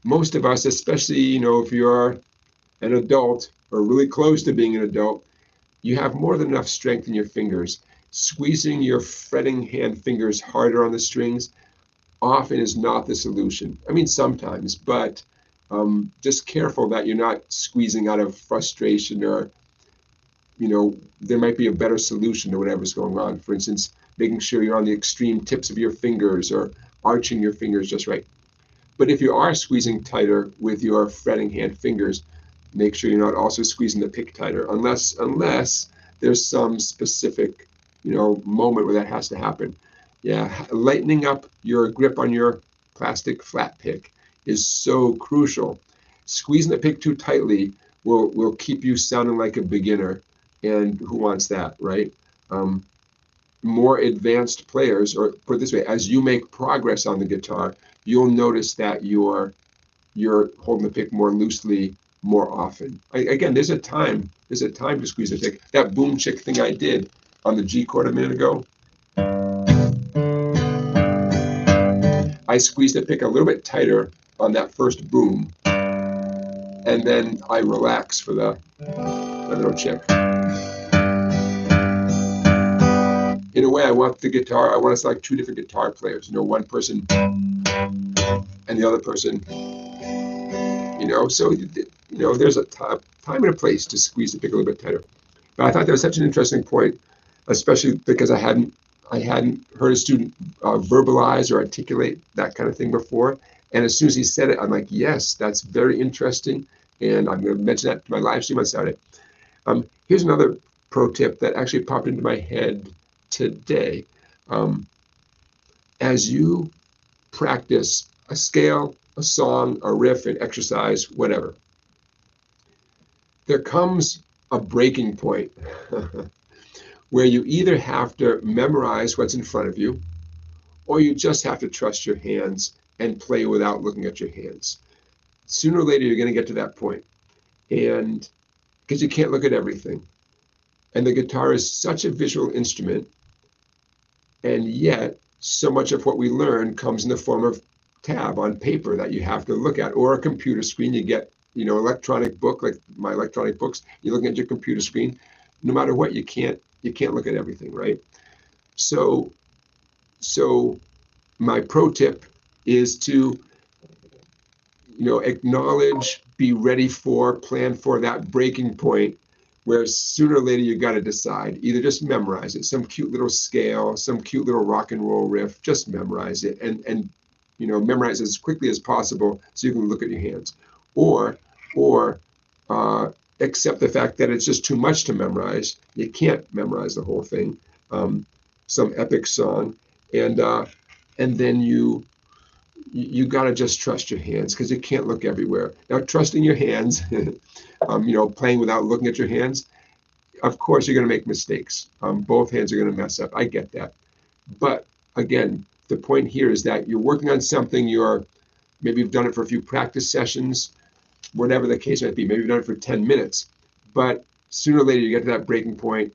most of us, especially, you know, if you're an adult or really close to being an adult, you have more than enough strength in your fingers. Squeezing your fretting hand fingers harder on the strings often is not the solution. I mean, sometimes, but just careful that you're not squeezing out of frustration, or, you know, there might be a better solution to whatever's going on. For instance, making sure you're on the extreme tips of your fingers or arching your fingers just right. But if you are squeezing tighter with your fretting hand fingers, make sure you're not also squeezing the pick tighter, unless there's some specific, you know, moment where that has to happen. Yeah, lightening up your grip on your plastic flat pick is so crucial. Squeezing the pick too tightly will keep you sounding like a beginner, and who wants that, right? More advanced players, or put it this way, as you make progress on the guitar, you'll notice that you're holding the pick more loosely more often. Again, there's a time to squeeze the pick. That boom chick thing I did on the G chord a minute ago, I squeezed the pick a little bit tighter on that first boom, and then I relax for the little chick. In a way, I want us to like two different guitar players, you know, one person and the other person, you know, so, you know, there's a time and a place to squeeze the pick a little bit tighter. But I thought that was such an interesting point, especially because I hadn't heard a student verbalize or articulate that kind of thing before. And as soon as he said it, I'm like, yes, that's very interesting. And I'm going to mention that to my live stream on Saturday. Here's another pro tip that actually popped into my head today. As you practice a scale, a song, a riff, an exercise, whatever, there comes a breaking point where you either have to memorize what's in front of you, or you just have to trust your hands and play without looking at your hands. Sooner or later, you're going to get to that point, and because you can't look at everything. And the guitar is such a visual instrument, and yet so much of what we learn comes in the form of tab on paper that you have to look at, or a computer screen. You get, electronic book, like my electronic books, you're looking at your computer screen. No matter what, you can't look at everything, right? So my pro tip is to, acknowledge, be ready for, plan for that breaking point where sooner or later you got to decide. Either just memorize it, some cute little scale, some cute little rock and roll riff, just memorize it and memorize it as quickly as possible so you can look at your hands. Or accept the fact that it's just too much to memorize. You can't memorize the whole thing, some epic song, and then you got to just trust your hands, because you can't look everywhere. Now, trusting your hands, playing without looking at your hands, of course you're going to make mistakes. Both hands are going to mess up. I get that. But again, the point here is that you're working on something. Maybe you've done it for a few practice sessions, whatever the case might be. Maybe you've done it for 10 minutes. But sooner or later you get to that breaking point,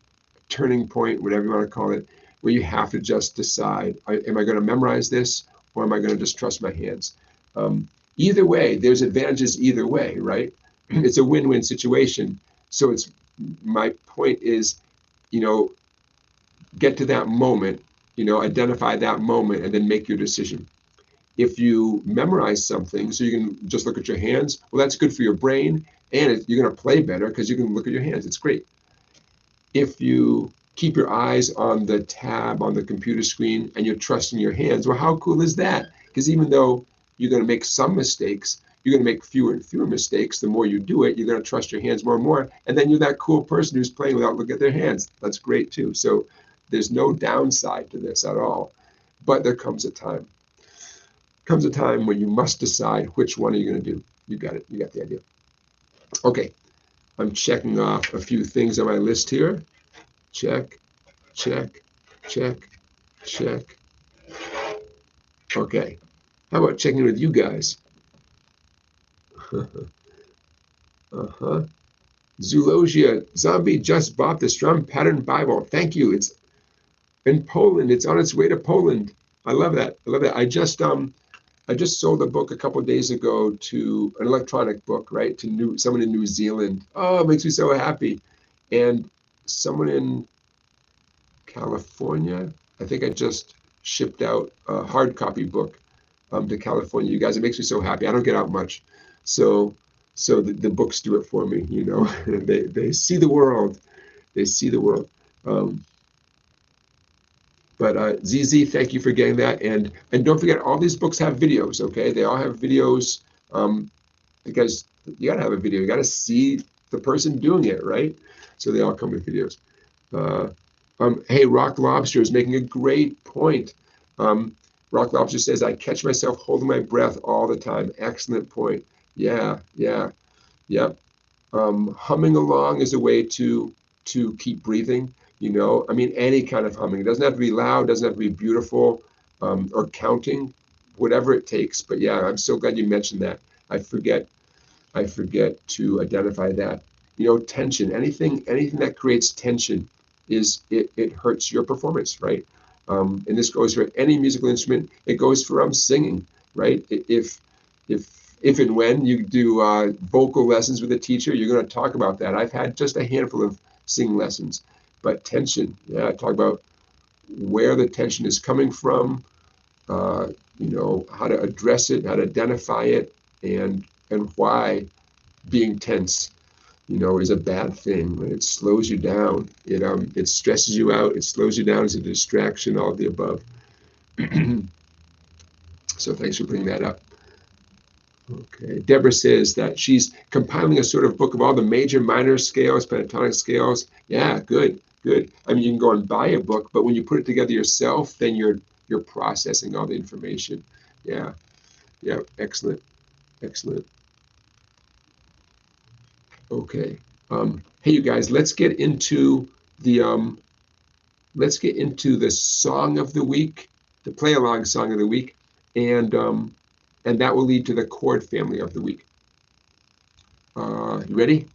turning point, whatever you want to call it, where you have to just decide, am I going to memorize this, or am I going to just trust my hands? Either way, there's advantages either way, right? It's a win-win situation. So my point is, get to that moment, identify that moment, and then make your decision. If you memorize something so you can just look at your hands, well, that's good for your brain, and you're going to play better because you can look at your hands. It's great. If you keep your eyes on the tab on the computer screen and you're trusting your hands, well, how cool is that? Because even though you're going to make some mistakes, you're going to make fewer and fewer mistakes. The more you do it, you're going to trust your hands more and more. And then you're that cool person who's playing without looking at their hands. That's great too. So there's no downside to this at all. But there comes a time. Comes a time when you must decide which one are you going to do. You got it. You got the idea. Okay. I'm checking off a few things on my list here. Check, check, check, check. Okay. How about checking with you guys? Zulogia, Zombie just bought the Strum Pattern Bible. Thank you. It's in Poland. It's on its way to Poland. I love that. I love that. I just sold a book a couple of days ago, to an electronic book, right? To someone in New Zealand. Oh, it makes me so happy. And someone in California, I think I just shipped out a hard copy book to California. You guys, it makes me so happy. I don't get out much. So the books do it for me, they see the world. They see the world. But ZZ, thank you for getting that. And don't forget, all these books have videos, okay? They all have videos, because you gotta have a video. You gotta see the person doing it, right? So they all come with videos. Hey, Rock Lobster is making a great point. Rock Lobster says, I catch myself holding my breath all the time. Excellent point. Yeah. Humming along is a way to keep breathing. I mean, any kind of humming. It doesn't have to be loud, doesn't have to be beautiful, or counting, whatever it takes. But yeah, I'm so glad you mentioned that. I forget to identify that. Tension, anything that creates tension it hurts your performance, right? And this goes for any musical instrument. It goes for singing, right? If and when you do vocal lessons with a teacher, you're going to talk about that. I've had just a handful of singing lessons, but tension, yeah, talk about where the tension is coming from, how to address it, how to identify it, and why being tense, is a bad thing. It slows you down. It stresses you out. It slows you down. It's a distraction. All of the above. So thanks for bringing that up. Okay. Deborah says that she's compiling a sort of book of all the major minor scales, pentatonic scales. Yeah, good. I mean, you can go and buy a book, but when you put it together yourself, then you're processing all the information. Yeah. Excellent. Okay. Hey, you guys, let's get into the song of the week, the play along song of the week, and that will lead to the chord family of the week. You ready?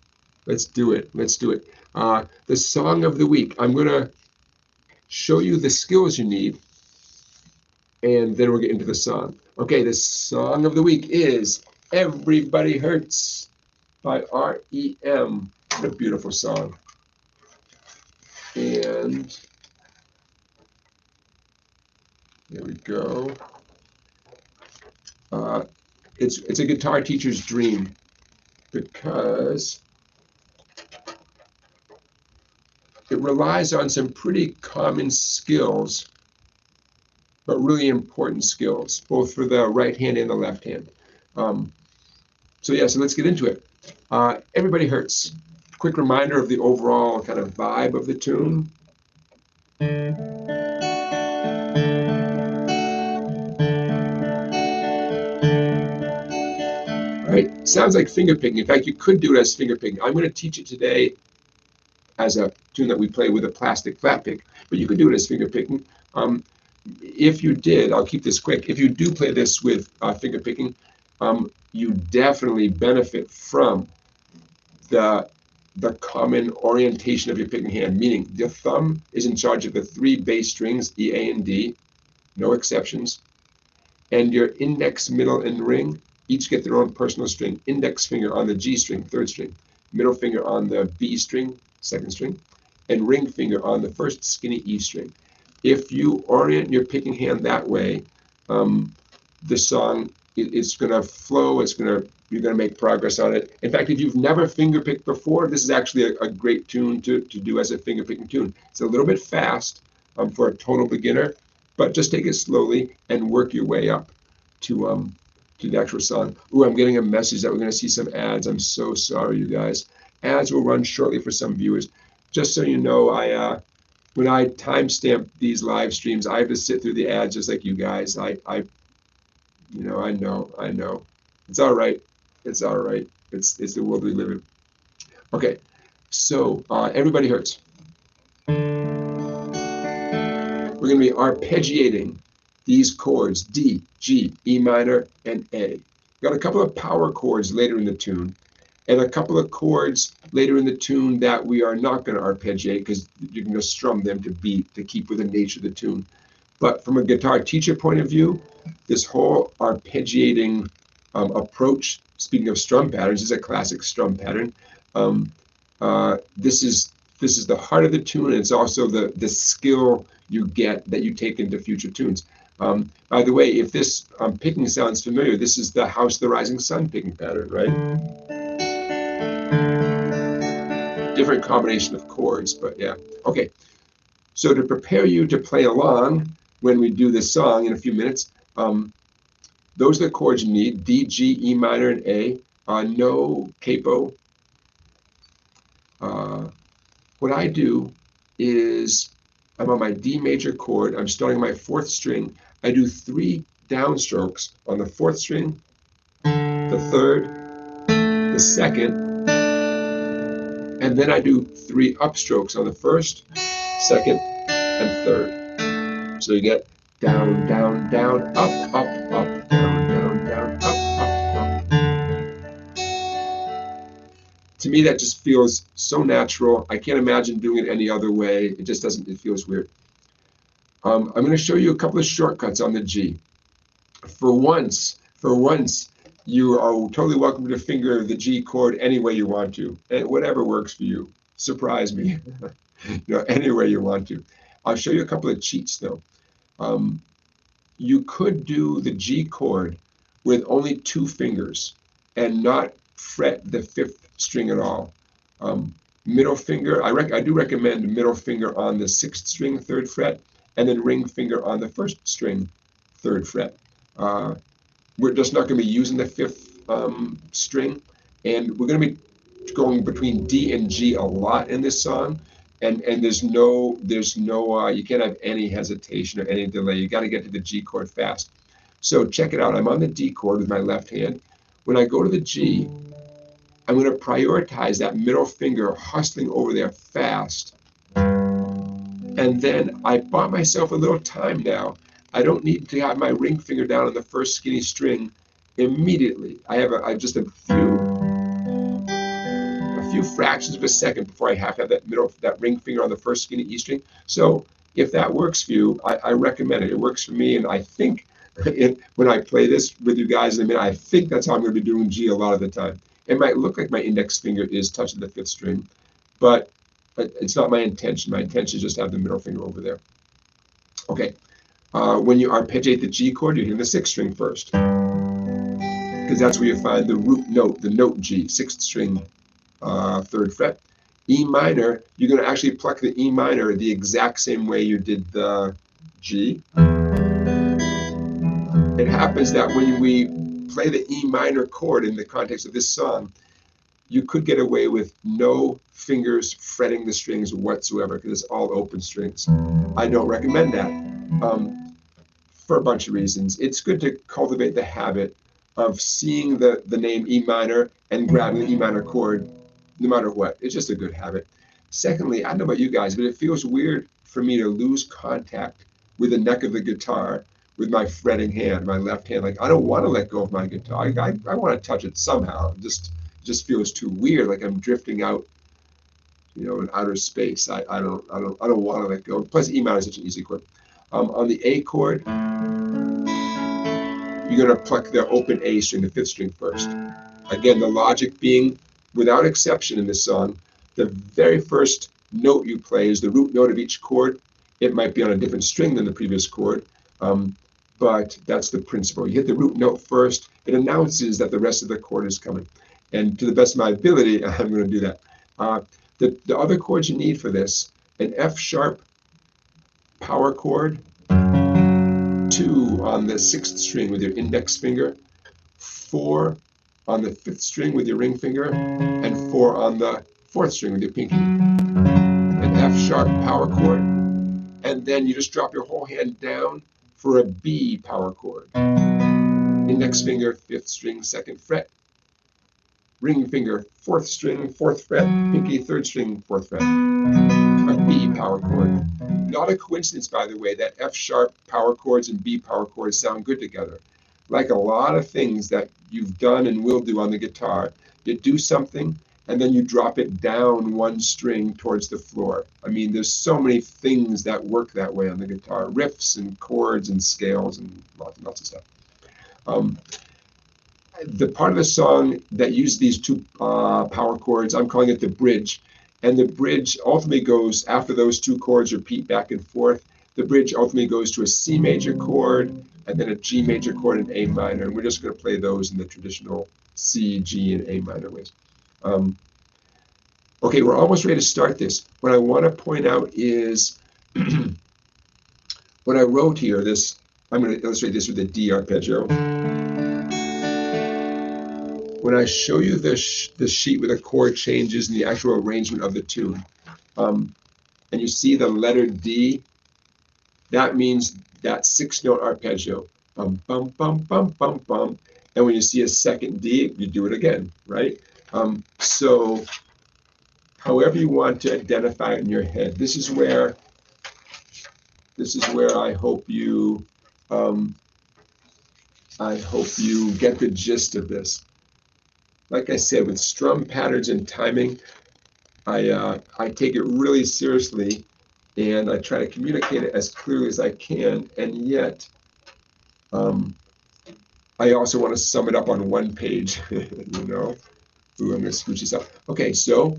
Let's do it. Let's do it. The song of the week. I'm going to show you the skills you need, and then we'll get into the song. Okay, the song of the week is Everybody Hurts by R.E.M. What a beautiful song. And there we go. It's a guitar teacher's dream because it relies on some pretty common skills, but really important skills, both for the right hand and the left hand. So let's get into it. Everybody Hurts. Quick reminder of the overall kind of vibe of the tune. Right? Sounds like finger picking. In fact, you could do it as finger picking. I'm going to teach it today as a tune that we play with a plastic flat pick, but you could do it as finger picking. If you did, I'll keep this quick. If you do play this with finger picking, you definitely benefit from the common orientation of your picking hand, meaning the thumb is in charge of the 3 bass strings, E, A, and D, no exceptions, and your index, middle, and ring each get their own personal string. Index finger on the G string, 3rd string, middle finger on the B string, 2nd string, and ring finger on the 1st skinny E string. If you orient your picking hand that way, the song is going to flow. You're going to make progress on it. In fact, if you've never finger picked before, this is actually a great tune to do as a finger picking tune. It's a little bit fast for a total beginner, but just take it slowly and work your way up to the actual song. Ooh, I'm getting a message that we're going to see some ads. I'm so sorry, you guys. Ads will run shortly for some viewers. Just so you know, when I timestamp these live streams, I have to sit through the ads just like you guys. I know. It's all right. It's all right. It's the world we live in. Okay, so Everybody Hurts. We're going to be arpeggiating these chords, D, G, E minor, and A. Got a couple of power chords later in the tune, and a couple of chords later in the tune that we are not going to arpeggiate because you're going to strum them to beat to keep with the nature of the tune. But from a guitar teacher point of view, this whole arpeggiating approach, speaking of strum patterns, is a classic strum pattern. This is the heart of the tune, and it's also the skill you get that you take into future tunes. By the way, if this picking sounds familiar, this is the House of the Rising Sun picking pattern, right? Different combination of chords, but yeah. Okay, so to prepare you to play along when we do this song in a few minutes, those are the chords you need: D, G, E minor, and A. No capo. What I do is I'm on my D major chord. I'm starting my 4th string. I do 3 downstrokes on the 4th string, the 3rd, the 2nd, and then I do 3 upstrokes on the 1st, 2nd, and 3rd. So you get down, down, down, up, up, up, down, down, down, up, up, up. To me, that just feels so natural. I can't imagine doing it any other way. It just doesn't, it feels weird. I'm going to show you a couple of shortcuts on the G. For once, you are totally welcome to finger the G chord any way you want to, and whatever works for you. Surprise me, any way you want to. I'll show you a couple of cheats though. You could do the G chord with only 2 fingers and not fret the 5th string at all. Middle finger, I do recommend middle finger on the 6th string, 3rd fret, and then ring finger on the 1st string, 3rd fret. We're just not going to be using the 5th string, and we're going to be going between D and G a lot in this song, and there's no you can't have any hesitation or any delay. You got to get to the G chord fast. So check it out. I'm on the D chord with my left hand. When I go to the G, I'm going to prioritize that middle finger hustling over there fast. And then I bought myself a little time now. I don't need to have my ring finger down on the first skinny string immediately. I have just a few fractions of a second before I have to have that ring finger on the first skinny E string. So if that works for you, I recommend it. It works for me, and I think when I play this with you guys in a minute, I think that's how I'm going to be doing G a lot of the time. It might look like my index finger is touching the 5th string, but it's not my intention. My intention is just to have the middle finger over there. Okay, when you arpeggiate the G chord, you're hitting the 6th string first, because that's where you find the root note, the note G, 6th string, 3rd fret. E minor, you're going to actually pluck the E minor the exact same way you did the G. It happens that when we play the E minor chord in the context of this song, you could get away with no fingers fretting the strings whatsoever, because it's all open strings. I don't recommend that for a bunch of reasons. It's good to cultivate the habit of seeing the name E minor and grabbing the E minor chord no matter what. It's just a good habit. Secondly, I don't know about you guys, but it feels weird for me to lose contact with the neck of the guitar with my fretting hand, my left hand. Like, I don't want to let go of my guitar. I want to touch it somehow. It just feels too weird, like I'm drifting out, in outer space. I don't want to let go. Plus, E minor is such an easy chord. On the A chord, you're going to pluck the open A string, the 5th string first. Again, the logic being, without exception in this song, the very first note you play is the root note of each chord. It might be on a different string than the previous chord, but that's the principle. You hit the root note first. It announces that the rest of the chord is coming. And to the best of my ability, I'm going to do that. The other chords you need for this, an F sharp power chord, 2 on the 6th string with your index finger, 4 on the 5th string with your ring finger, and 4 on the 4th string with your pinky. An F sharp power chord, and then you just drop your whole hand down for a B power chord. Index finger, 5th string, 2nd fret. Ring finger, 4th string, 4th fret. Pinky, 3rd string, 4th fret. A B power chord. Not a coincidence, by the way, that F sharp power chords and B power chords sound good together. Like a lot of things that you've done and will do on the guitar, you do something and then you drop it down 1 string towards the floor. I mean, there's so many things that work that way on the guitar, riffs and chords and scales and lots and lots of stuff. The part of the song that uses these 2 power chords, I'm calling it the bridge. And the bridge ultimately goes, after those 2 chords repeat back and forth, the bridge ultimately goes to a C major chord, and then a G major chord and A minor. And we're just going to play those in the traditional C, G, and A minor ways. Okay, we're almost ready to start this. What I want to point out is what I wrote here. I'm going to illustrate this with a D arpeggio. When I show you the sheet with the chord changes and the actual arrangement of the tune, and you see the letter D, that means that 6-note arpeggio. Bum, bum, bum, bum, bum, bum. And when you see a second D, you do it again, right? So however you want to identify it in your head, this is where I hope you get the gist of this. Like I said, with strum patterns and timing, I take it really seriously, and I try to communicate it as clearly as I can, and yet I also want to sum it up on 1 page, Ooh, I'm going to scooch this up. Okay, so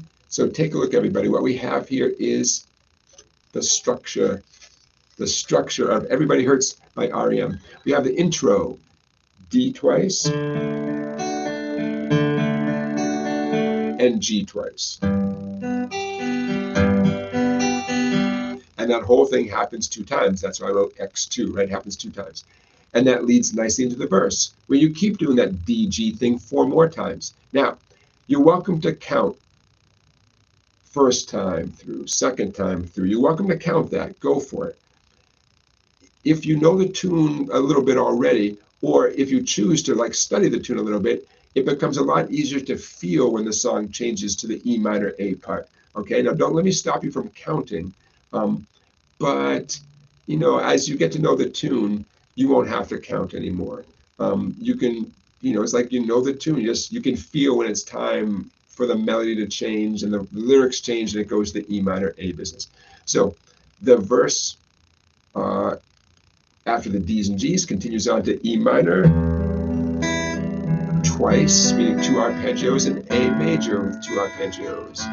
take a look, everybody. What we have here is the structure of Everybody Hurts by REM. We have the intro, D twice, and G twice. And that whole thing happens 2 times. That's why I wrote X2, right? It happens 2 times. And that leads nicely into the verse, where you keep doing that D, G thing 4 more times. Now, you're welcome to count 1st time through, 2nd time through. You're welcome to count that. Go for it. If you know the tune a little bit already, or if you choose to study the tune a little bit, it becomes a lot easier to feel when the song changes to the E minor A part. Okay, now don't let me stop you from counting, but you know, as you get to know the tune, you won't have to count anymore. You can, you know, it's like you know the tune. You can feel when it's time for the melody to change and the lyrics change, and it goes to E minor A business. So the verse after the D's and G's continues on to E minor twice, meaning 2 arpeggios, and A major with 2 arpeggios.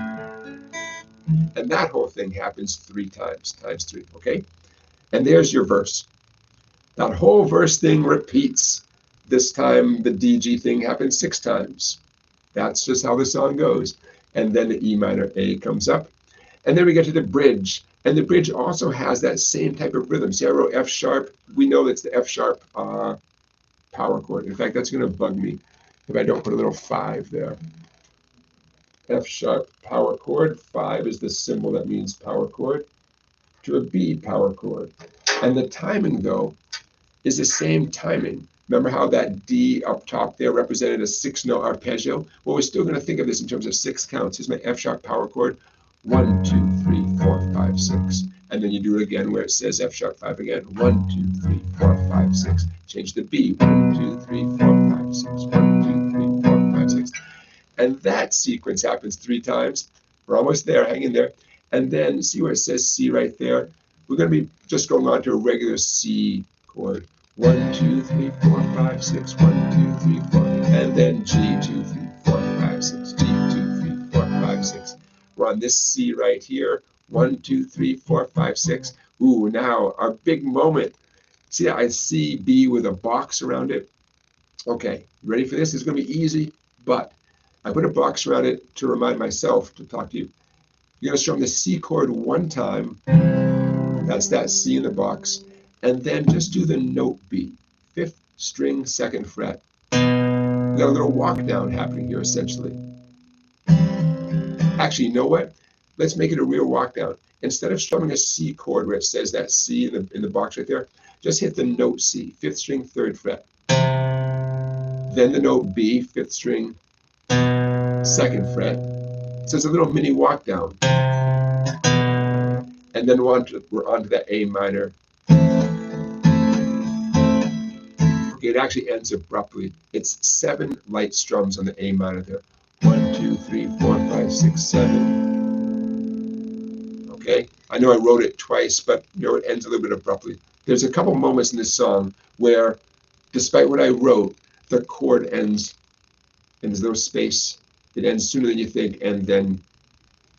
And that whole thing happens 3 times, times 3, okay? And there's your verse. That whole verse thing repeats. This time the DG thing happens 6 times. That's just how the song goes. And then the E minor A comes up. And then we get to the bridge. And the bridge also has that same type of rhythm. See, I wrote F sharp. We know that's the F sharp power chord. In fact, that's going to bug me if I don't put a little 5 there. F sharp power chord. 5 is the symbol that means power chord to a B power chord. And the timing, though, is the same timing. Remember how that D up top there represented a 6-note arpeggio? Well, we're still going to think of this in terms of 6 counts. Here's my F sharp power chord. 1, 2, 3, 4, 5, 6. And then you do it again where it says F sharp 5 again. 1, 2, 3, 4, 5, 6. Change the B. 1, 2, 3, 4, 5, 6. 1, 2, 3, 4, 5, 6. And that sequence happens 3 times. We're almost there. Hang in there. And then see where it says C right there? We're going to be just going on to a regular C chord. 1, 2, 3, 4, 5, 6. 1, 2, 3, 4. And then G, 2, 3, 4, 5, 6. G, 2, 3, 4, 5, 6. We're on this C right here. 1, 2, 3, 4, 5, 6. Ooh, now our big moment. See, I see B with a box around it. Okay, ready for this? It's going to be easy, but I put a box around it to remind myself to talk to you. You're going to strum the C chord 1 time. That's that C in the box. And then just do the note B, 5th string, 2nd fret. We got a little walk down happening here, essentially. Actually, you know what? Let's make it a real walk down. Instead of strumming a C chord where it says that C in the box right there, just hit the note C, 5th string, 3rd fret. Then the note B, 5th string, 2nd fret. So it's a little mini walk down. And then we're on to that A minor. Okay, it actually ends abruptly. It's 7 light strums on the A minor there. 1, 2, 3, 4, 5, 6, 7. Okay, I know I wrote it twice, but you know it ends a little bit abruptly. There's a couple moments in this song where, despite what I wrote, the chord ends and there's no space. It ends sooner than you think, and then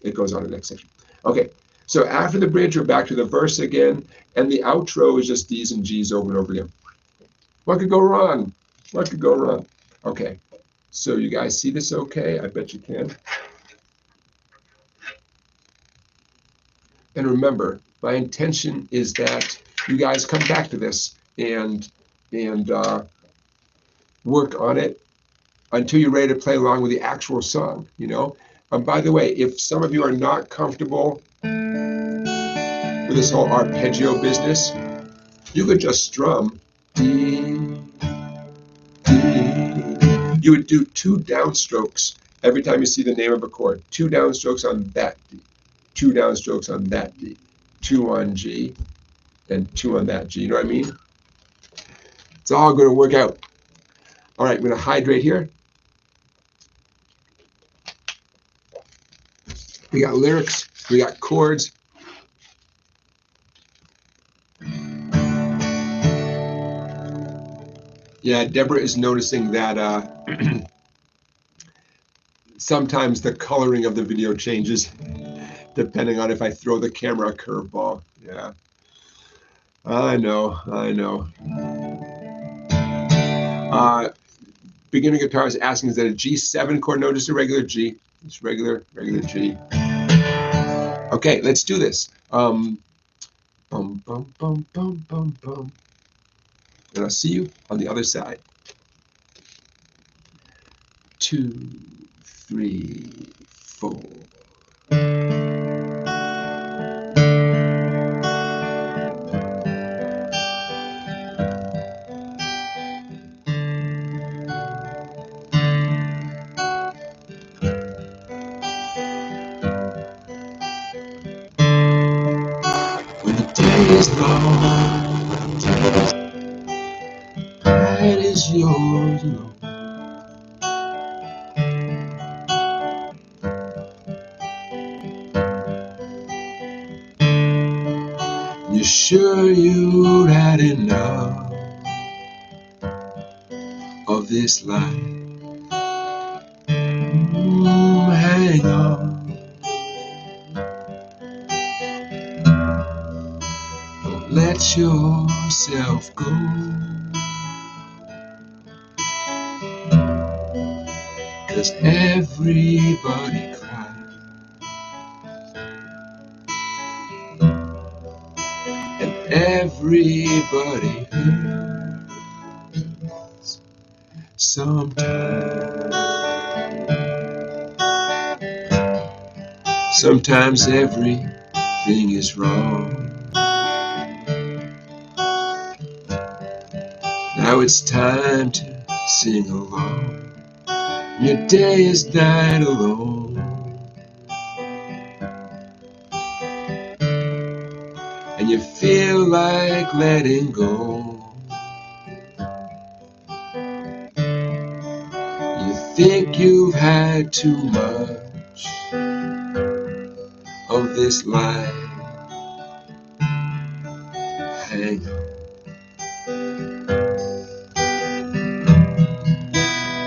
it goes on to the next section. Okay, so after the bridge, we're back to the verse again, and the outro is just D's and G's over and over again. What could go wrong? What could go wrong? Okay, so you guys see this okay? I bet you can. And remember, my intention is that you guys come back to this and work on it until you're ready to play along with the actual song, you know? By the way, if some of you are not comfortable with this whole arpeggio business, you could just strum D, D. You would do 2 downstrokes every time you see the name of a chord. 2 downstrokes on that D, 2 downstrokes on that D, 2 on G, and 2 on that G. You know what I mean? It's all going to work out. All right, I'm going to hydrate here. We got lyrics, we got chords. Yeah, Deborah is noticing that sometimes the coloring of the video changes depending on if I throw the camera a curveball. Yeah, I know. Beginner guitar is asking, is that a G7 chord? No, just a regular G. Just regular G. Okay, let's do this. Bum, bum, bum, bum, bum, bum. And I'll see you on the other side. 2, 3, 4. is long, pride is yours alone. You sure you'd had enough of this life? Hang on, don't let yourself go, 'cause everybody cries and everybody hurts sometimes. Sometimes everything is wrong. Now it's time to sing along. Your day is died alone, and you feel like letting go. You think you've had too much of this life. Hang on,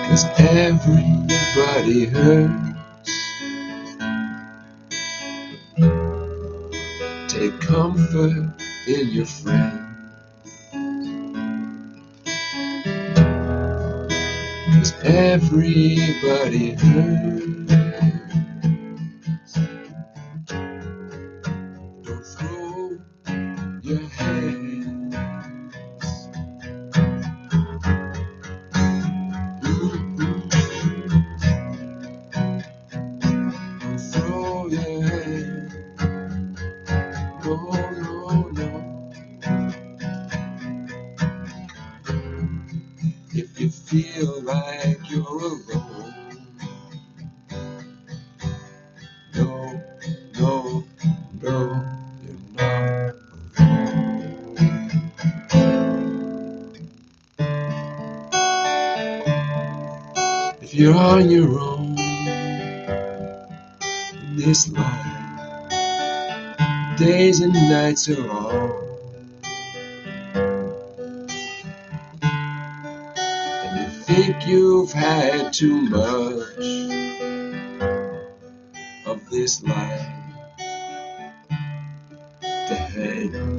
'cause everybody hurts. Take comfort in your friend, 'cause everybody hurts. Don't throw your hands. Don't throw your hands. No, no, no. If you feel like you're alone, no, no, no, you're not alone. If you're on your own in this life, days and nights are long, and you think you've had too much of this life to hang on.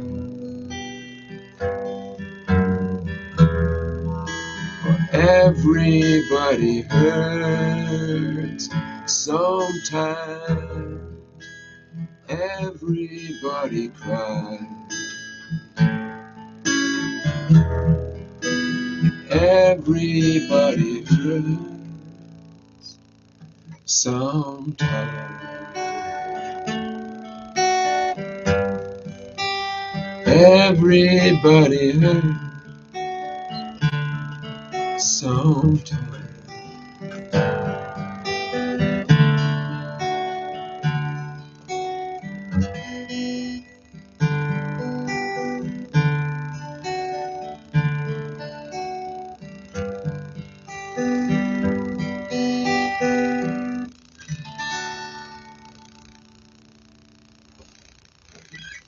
For everybody hurts sometimes. Everybody cries. Everybody hurts sometimes. Everybody hurts sometimes.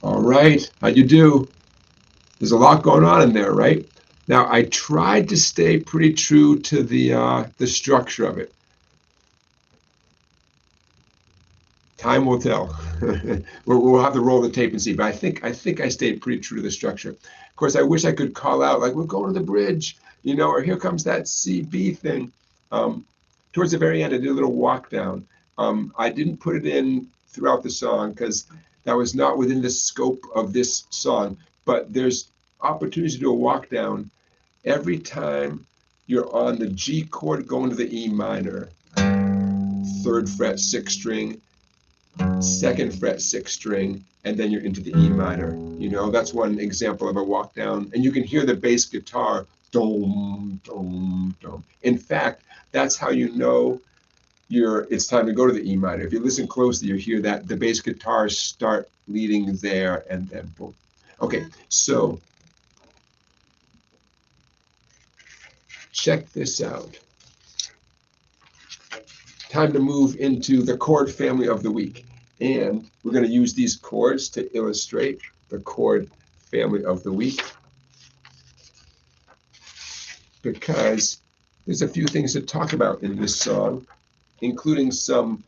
All right, how'd you do? There's a lot going on in there, right? Now, I tried to stay pretty true to the structure of it. Time will tell. We'll have to roll the tape and see, but I think I stayed pretty true to the structure. Of course, I wish I could call out like, we're going to the bridge, you know, or here comes that CB thing. Towards the very end, I did a little walk down. I didn't put it in throughout the song because that was not within the scope of this song, but there's opportunities to do a walk down every time you're on the G chord going to the E minor, 3rd fret, 6th string, 2nd fret, 6th string, and then you're into the E minor. You know, that's one example of a walk down. And you can hear the bass guitar, dom, dom, dom. In fact, that's how you know it's time to go to the E minor. If you listen closely, you hear that the bass guitars start leading there and then boom. Okay, so check this out. Time to move into the chord family of the week. And we're going to use these chords to illustrate the chord family of the week, because there's a few things to talk about in this song, including some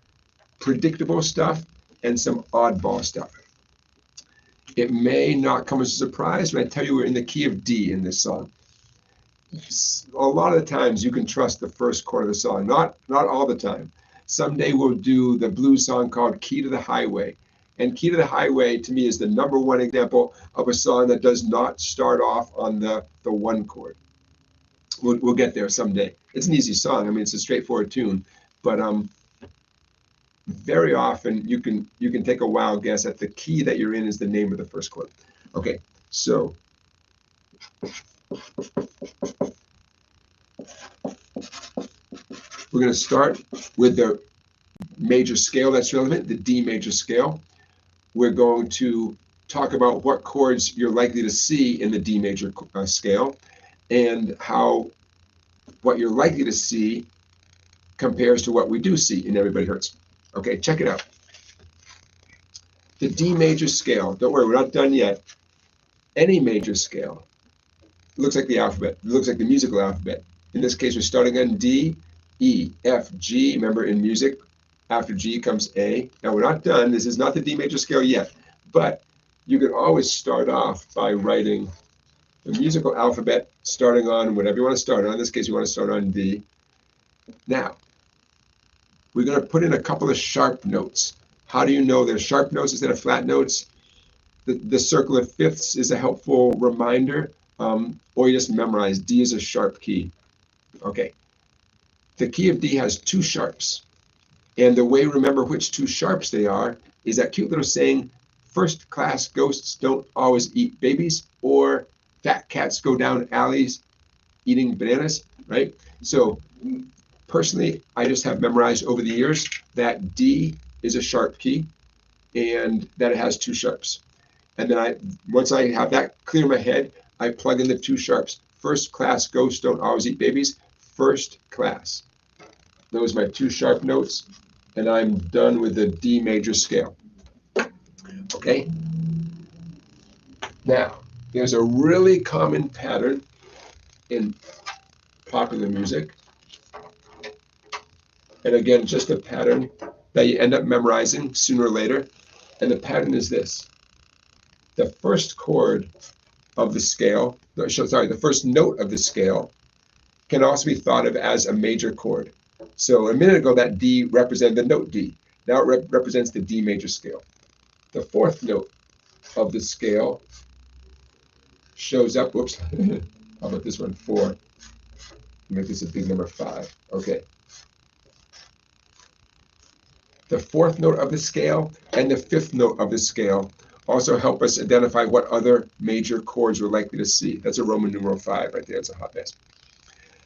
predictable stuff and some oddball stuff. It may not come as a surprise when I tell you we're in the key of D in this song. A lot of the times you can trust the first chord of the song, not all the time. Someday we'll do the blues song called Key to the Highway. And Key to the Highway, to me, is the #1 example of a song that does not start off on the one chord. We'll get there someday. It's an easy song. I mean, it's a straightforward tune. But very often you can take a wild guess at the key that you're in is the name of the first chord. Okay, so we're going to start with the major scale that's relevant, the D major scale. We're going to talk about what chords you're likely to see in the D major scale, and how what you're likely to see compares to what we do see in Everybody Hurts. Okay, check it out. The D major scale, don't worry, we're not done yet. Any major scale, it looks like the alphabet, it looks like the musical alphabet. In this case, we're starting on D, E, F, G. Remember, in music, after G comes A. Now, we're not done. This is not the D major scale yet, but you can always start off by writing the musical alphabet, starting on whatever you want to start on. In this case, you want to start on D. Now, we're going to put in a couple of sharp notes. How do you know they're sharp notes instead of flat notes? The circle of fifths is a helpful reminder, or you just memorize D is a sharp key. Okay. The key of D has 2 sharps. And the way to remember which 2 sharps they are is that cute little saying, first class ghosts don't always eat babies, or fat cats go down alleys eating bananas, right? So personally, I just have memorized over the years that D is a sharp key and that it has 2 sharps. And then once I have that clear in my head, I plug in the 2 sharps. First class ghosts don't always eat babies, first class. Those are my 2 sharp notes, and I'm done with the D major scale. Okay? Now, there's a really common pattern in popular music. And again, just a pattern that you end up memorizing sooner or later. And the pattern is this. The first chord of the scale, the first note of the scale can also be thought of as a major chord. So a minute ago, that D represented the note D. Now it represents the D major scale. The 4th note of the scale shows up, whoops, how about this one, 4? Make this a big number, 5. Okay. The 4th note of the scale and the 5th note of the scale also help us identify what other major chords we're likely to see. That's a Roman numeral 5 right there. It's a hot mess.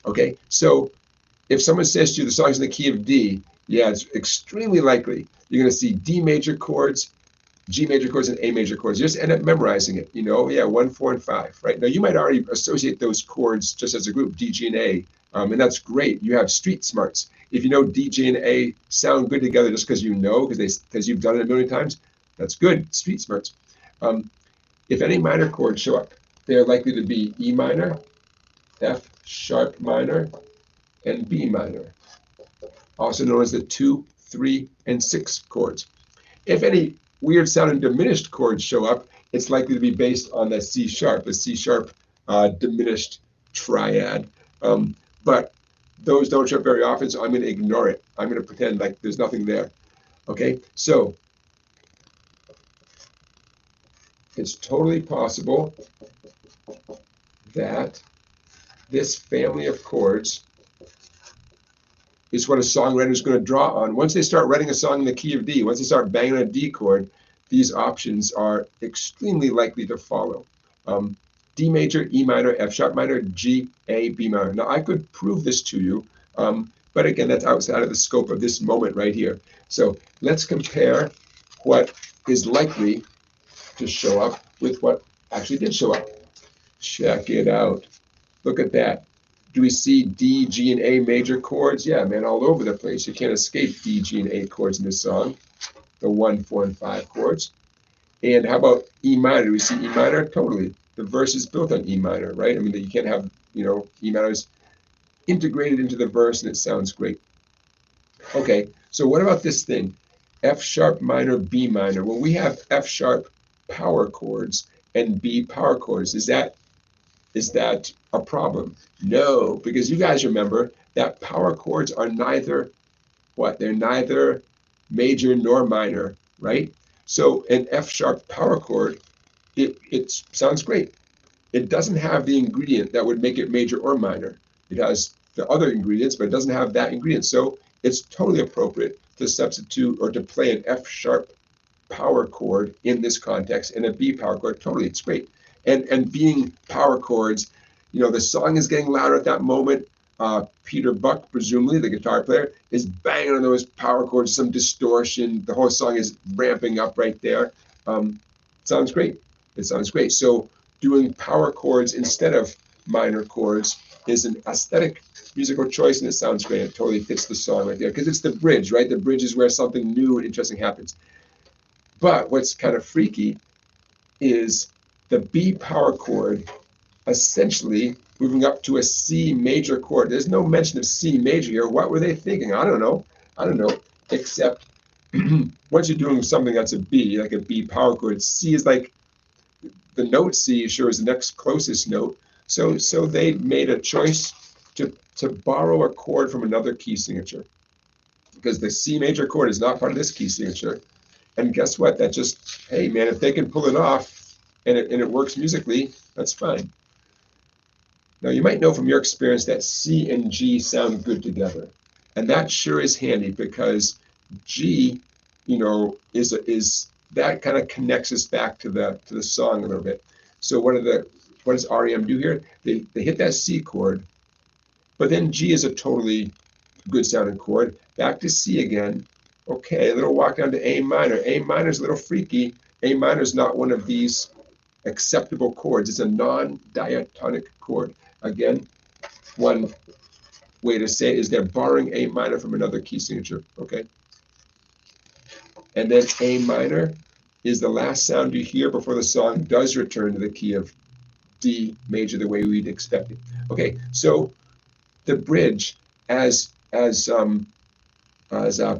Okay, so if someone says to you the song's in the key of D, yeah, it's extremely likely you're going to see D major chords, G major chords, and A major chords. You just end up memorizing it, 1, 4, and 5, right? Now, you might already associate those chords just as a group, D, G, and A, and that's great. You have street smarts. If you know D, G, and A sound good together just because you know, because you've done it a million times, that's good, street smarts. If any minor chords show up, they're likely to be E minor, F sharp minor, and B minor, also known as the 2, 3, and 6 chords. If any weird sounding diminished chords show up, it's likely to be based on the C sharp diminished triad. But those don't show up very often, so I'm going to ignore it. I'm going to pretend like there's nothing there. Okay, so it's totally possible that this family of chords is what a songwriter is going to draw on. Once they start writing a song in the key of D, once they start banging a D chord, these options are extremely likely to follow. D major, E minor, F sharp minor, G, A, B minor. Now, I could prove this to you, but again, that's outside of the scope of this moment right here. So let's compare what is likely to show up with what actually did show up. Check it out. Look at that. Do we see D, G, and A major chords? Yeah, man, all over the place. You can't escape D, G, and A chords in this song. The 1, 4, and 5 chords. And how about E minor? Do we see E minor? Totally. The verse is built on E minor, right? I mean, you can't have, E minor is integrated into the verse and it sounds great. Okay, so what about this thing? F sharp minor, B minor. Well, we have F sharp power chords and B power chords. Is that a problem? No, because you guys remember that power chords are neither what? They're neither major nor minor, right? So an F sharp power chord, it sounds great. It doesn't have the ingredient that would make it major or minor. It has the other ingredients, but it doesn't have that ingredient. So it's totally appropriate to substitute or to play an F sharp power chord in this context and a B power chord. Totally, it's great. And being power chords, the song is getting louder at that moment. Peter Buck, presumably the guitar player, is banging on those power chords, some distortion. The whole song is ramping up right there. Sounds great. It sounds great. So doing power chords instead of minor chords is an aesthetic musical choice, and it sounds great. It totally fits the song right there because it's the bridge, right? The bridge is where something new and interesting happens. But what's kind of freaky is the B power chord essentially moving up to a C major chord. There's no mention of C major here. What were they thinking? I don't know. Except once you're doing something that's a B, like a B power chord, C is like the note C sure is the next closest note. So they made a choice to borrow a chord from another key signature because the C major chord is not part of this key signature. And guess what? That just, hey man, if they can pull it off and it works musically, that's fine. Now you might know from your experience that C and G sound good together. And that sure is handy because G, is that kind of connects us back to the song a little bit. So what does REM do here? They hit that C chord, but then G is a totally good sounding chord. Back to C again. Okay, a little walk down to A minor. A minor is a little freaky. A minor is not one of these acceptable chords. It's a non-diatonic chord. Again, one way to say it is they're borrowing A minor from another key signature, okay? And then A minor is the last sound you hear before the song does return to the key of D major the way we'd expect it. Okay, so the bridge as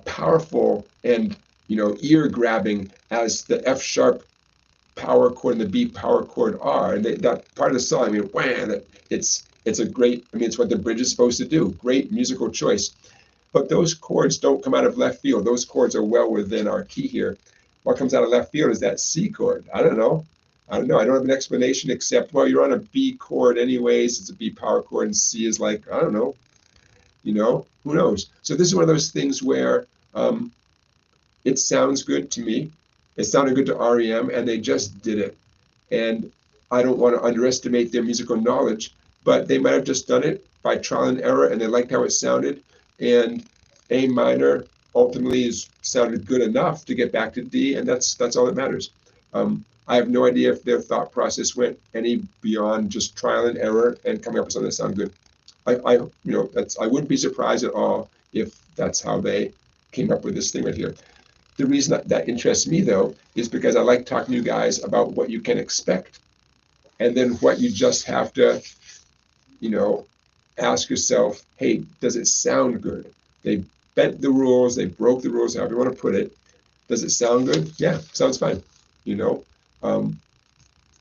powerful and ear-grabbing as the F sharp power chord and the B power chord are, and that part of the song, I mean, wham, it's a great, I mean, it's what the bridge is supposed to do. Great musical choice. But those chords don't come out of left field. Those chords are well within our key here. What comes out of left field is that C chord. I don't know. I don't have an explanation except, well, you're on a B chord anyways. It's a B power chord, and C is like, I don't know. Who knows? So this is one of those things where it sounds good to me. It sounded good to REM, and they just did it. And I don't want to underestimate their musical knowledge, but they might have just done it by trial and error, and they liked how it sounded. And A minor ultimately sounded good enough to get back to D, and that's all that matters. I have no idea if their thought process went any beyond just trial and error and coming up with something that sounded good. I wouldn't be surprised at all if that's how they came up with this thing right here. The reason that interests me, though, is because I like talking to you guys about what you can expect and then what you just have to, ask yourself, hey, does it sound good? They bent the rules, they broke the rules, however you want to put it. Does it sound good? Yeah, sounds fine,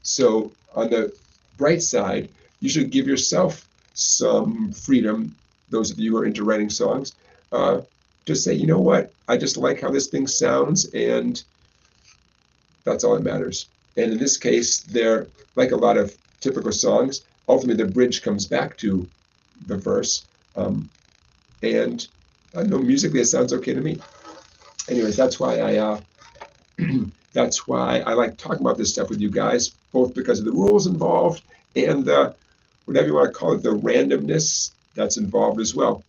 So on the bright side, you should give yourself some freedom, those of you who are into writing songs, to say, you know what, I just like how this thing sounds, and that's all that matters. And in this case, they're like a lot of typical songs. Ultimately, the bridge comes back to the verse, and I don't know, musically it sounds okay to me. Anyways, that's why I like talking about this stuff with you guys, both because of the rules involved and the, whatever you want to call it, the randomness that's involved as well.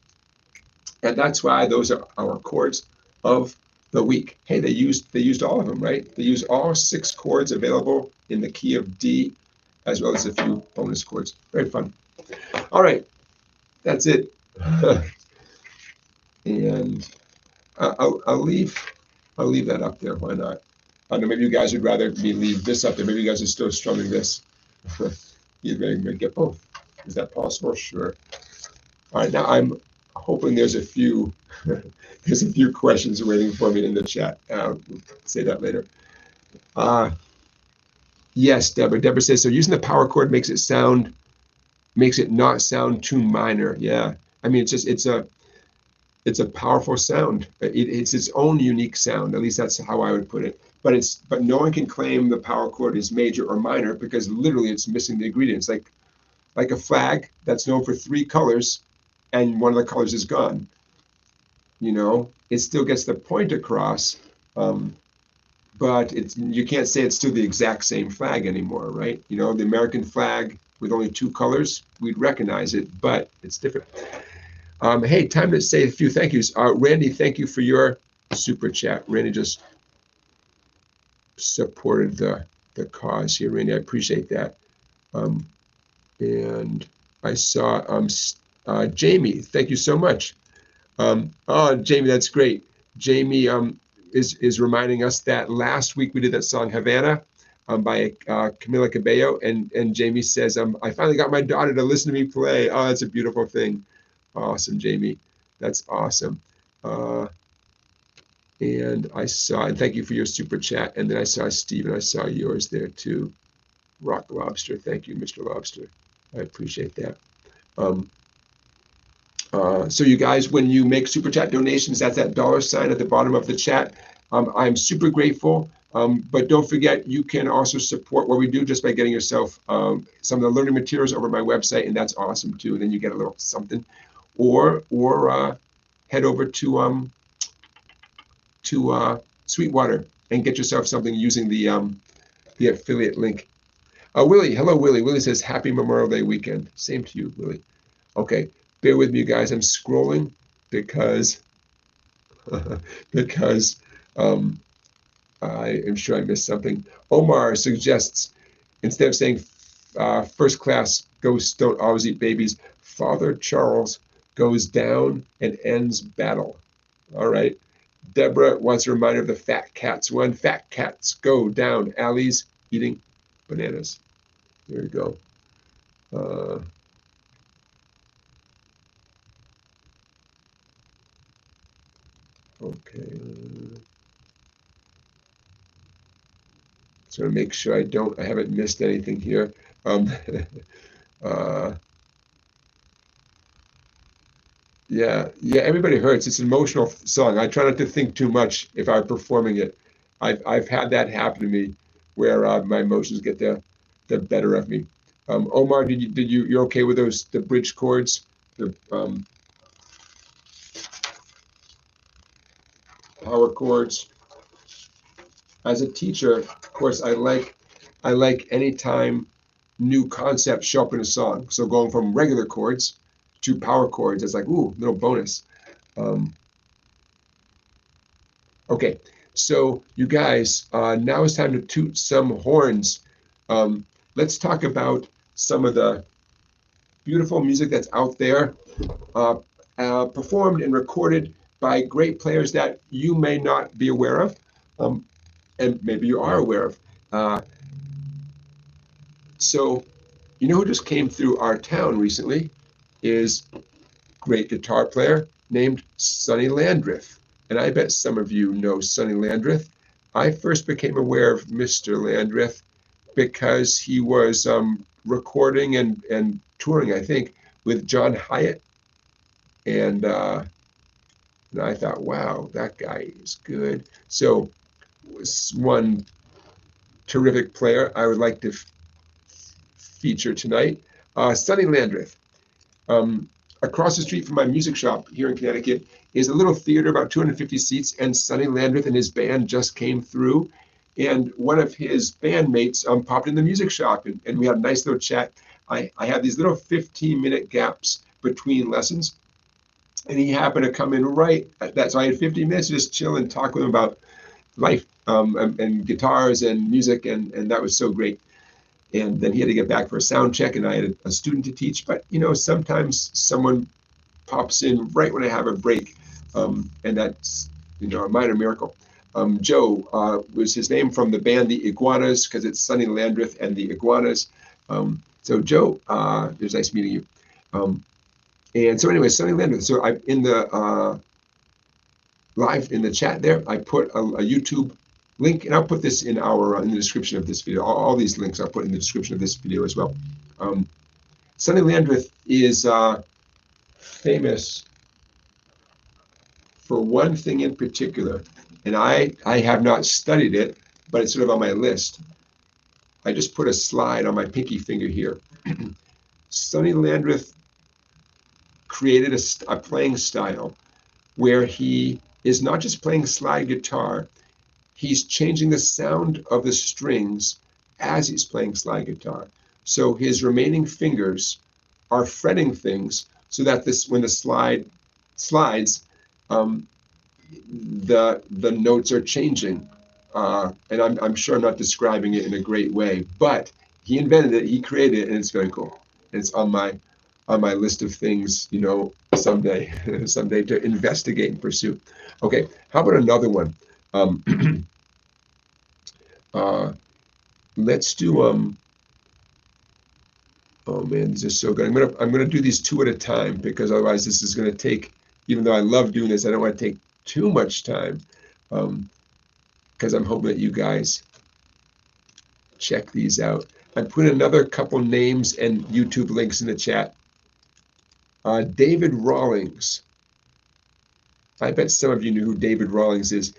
And that's why those are our chords of the week. Hey, they used all of them, right? They used all 6 chords available in the key of D, as well as a few bonus chords. Very fun. All right, that's it. And I'll leave that up there. Why not? I don't know. Maybe you guys would rather me leave this up there. Maybe you guys are still strumming this. You may get both. Is that possible? Sure. All right. Now I'm hoping there's a few questions waiting for me in the chat. I'll say that later. Yes, Deborah. Deborah says so. Using the power chord makes it not sound too minor. Yeah. I mean, it's a powerful sound. It's its own unique sound. At least that's how I would put it. But no one can claim the power chord is major or minor because literally it's missing the ingredients. Like a flag that's known for 3 colors, and one of the colors is gone. You know, it still gets the point across, but you can't say it's still the exact same flag anymore, right? You know, the American flag with only 2 colors, we'd recognize it, but it's different. Hey, time to say a few thank yous. Randy, thank you for your super chat. Randy just supported the cause here. Randy, I appreciate that. And I saw Jamie. Thank you so much. Oh, Jamie, that's great. Jamie is reminding us that last week we did that song Havana by Camila Cabello, and Jamie says, I finally got my daughter to listen to me play. Oh, that's a beautiful thing. Awesome, Jamie. That's awesome. And thank you for your super chat. And then I saw Steve, and I saw yours there too. Rock Lobster. Thank you, Mr. Lobster. I appreciate that. So you guys, when you make super chat donations, that's that $sign at the bottom of the chat. I'm super grateful. But don't forget, you can also support what we do just by getting yourself some of the learning materials over my website, and that's awesome too. Then you get a little something. Or head over to Sweetwater and get yourself something using the affiliate link. Willie, hello, Willie. Willie says happy Memorial Day weekend. Same to you, Willie. Okay, bear with me, guys. I'm scrolling because I am sure I missed something. Omar suggests instead of saying first class ghosts don't always eat babies, Father Charles goes down and ends battle. All right. Deborah wants a reminder of the fat cats one. Fat cats go down alleys eating bananas. There you go. Okay. So to make sure I haven't missed anything here. Yeah, everybody hurts. It's an emotional song. I try not to think too much if I'm performing it. I've had that happen to me where my emotions get the better of me. Omar, you're okay with the bridge chords? The power chords. As a teacher, of course, I like any time new concepts show up in a song. So going from regular chords to power chords, it's like, ooh, little bonus. Okay, so you guys, now it's time to toot some horns. Let's talk about some of the beautiful music that's out there, performed and recorded by great players that you may not be aware of, and maybe you are aware of. So, you know who just came through our town recently is great guitar player named Sonny Landreth. And I bet some of you know Sonny Landreth. I first became aware of Mr. Landreth because he was recording and touring, I think, with John Hyatt. And I thought, wow, that guy is good. So one terrific player I would like to feature tonight, Sonny Landreth. Across the street from my music shop here in Connecticut is a little theater, about 250 seats, and Sonny Landreth and his band just came through. And one of his bandmates popped in the music shop, and we had a nice little chat. I had these little 15-minute gaps between lessons, and he happened to come in right at that. So I had 15 minutes to just chill and talk with him about life, and guitars and music, and that was so great. And then he had to get back for a sound check, and I had a student to teach. But sometimes someone pops in right when I have a break, and that's a minor miracle. Joe was his name, from the band The Iguanas, because it's Sonny Landreth and The Iguanas. So Joe, it was nice meeting you. And so anyway, Sonny Landreth. So I in the live in the chat there, I put a YouTube link, and I'll put this in in the description of this video. All these links I'll put in the description of this video as well. Sonny Landreth is famous for one thing in particular, and I have not studied it, but it's sort of on my list. I just put a slide on my pinky finger here. Sonny Landreth created a playing style where he is not just playing slide guitar, he's changing the sound of the strings as he's playing slide guitar. So his remaining fingers are fretting things so that when the slide slides, the notes are changing. And I'm sure I'm not describing it in a great way, but he invented it, he created it, and it's very cool. And it's on my list of things, someday to investigate and pursue. Okay, how about another one? Let's do oh man, these are so good. I'm gonna do these two at a time, because otherwise this is gonna take, even though I love doing this, I don't want to take too much time, because I'm hoping that you guys check these out. I'm putting another couple names and YouTube links in the chat. David Rawlings. I bet some of you knew who David Rawlings is.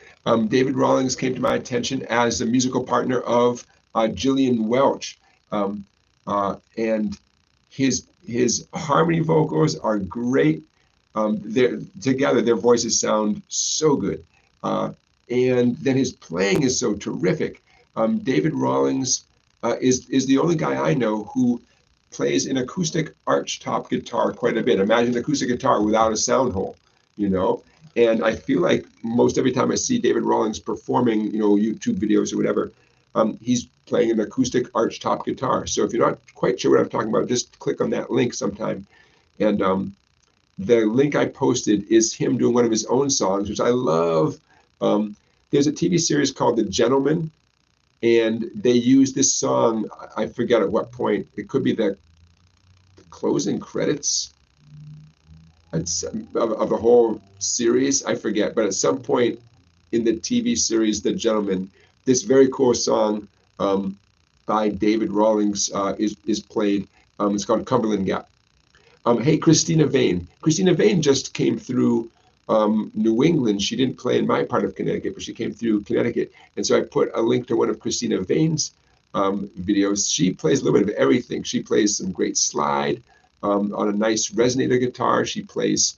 David Rawlings came to my attention as the musical partner of Gillian Welch. And his harmony vocals are great. They're together, their voices sound so good. And then his playing is so terrific. David Rawlings is the only guy I know who plays an acoustic archtop guitar quite a bit. Imagine an acoustic guitar without a sound hole, And I feel like most every time I see David Rawlings performing, YouTube videos or whatever, he's playing an acoustic archtop guitar. So if you're not quite sure what I'm talking about, just click on that link sometime. And the link I posted is him doing one of his own songs, which I love. There's a TV series called The Gentleman, and they use this song. I forget at what point. It could be the closing credits of the whole series. I forget, but at some point in the TV series The Gentleman, this very cool song by David Rawlings is played. It's called Cumberland Gap. Hey, Christina Vane. Christina Vane just came through New England. She didn't play in my part of Connecticut, but she came through Connecticut. And so I put a link to one of Christina Vane's videos. She plays a little bit of everything. She plays some great slide on a nice resonator guitar. She plays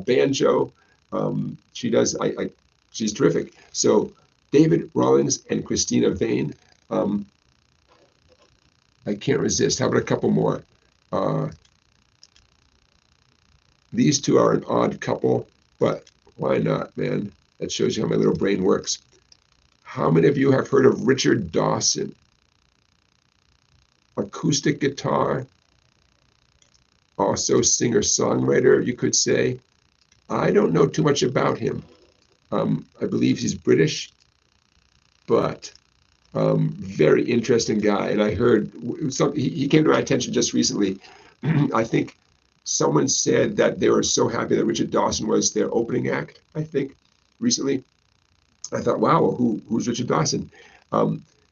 banjo. She does, she's terrific. So David Rawlings and Christina Vane. I can't resist. How about a couple more? These two are an odd couple, but why not, man? That shows you how my little brain works. How many of you have heard of Richard Dawson? Acoustic guitar, also singer-songwriter, you could say. I don't know too much about him. I believe he's British, but very interesting guy. And I heard he came to my attention just recently. I think someone said that they were so happy that Richard Dawson was their opening act, I think, recently. I thought, wow, who's Richard Dawson?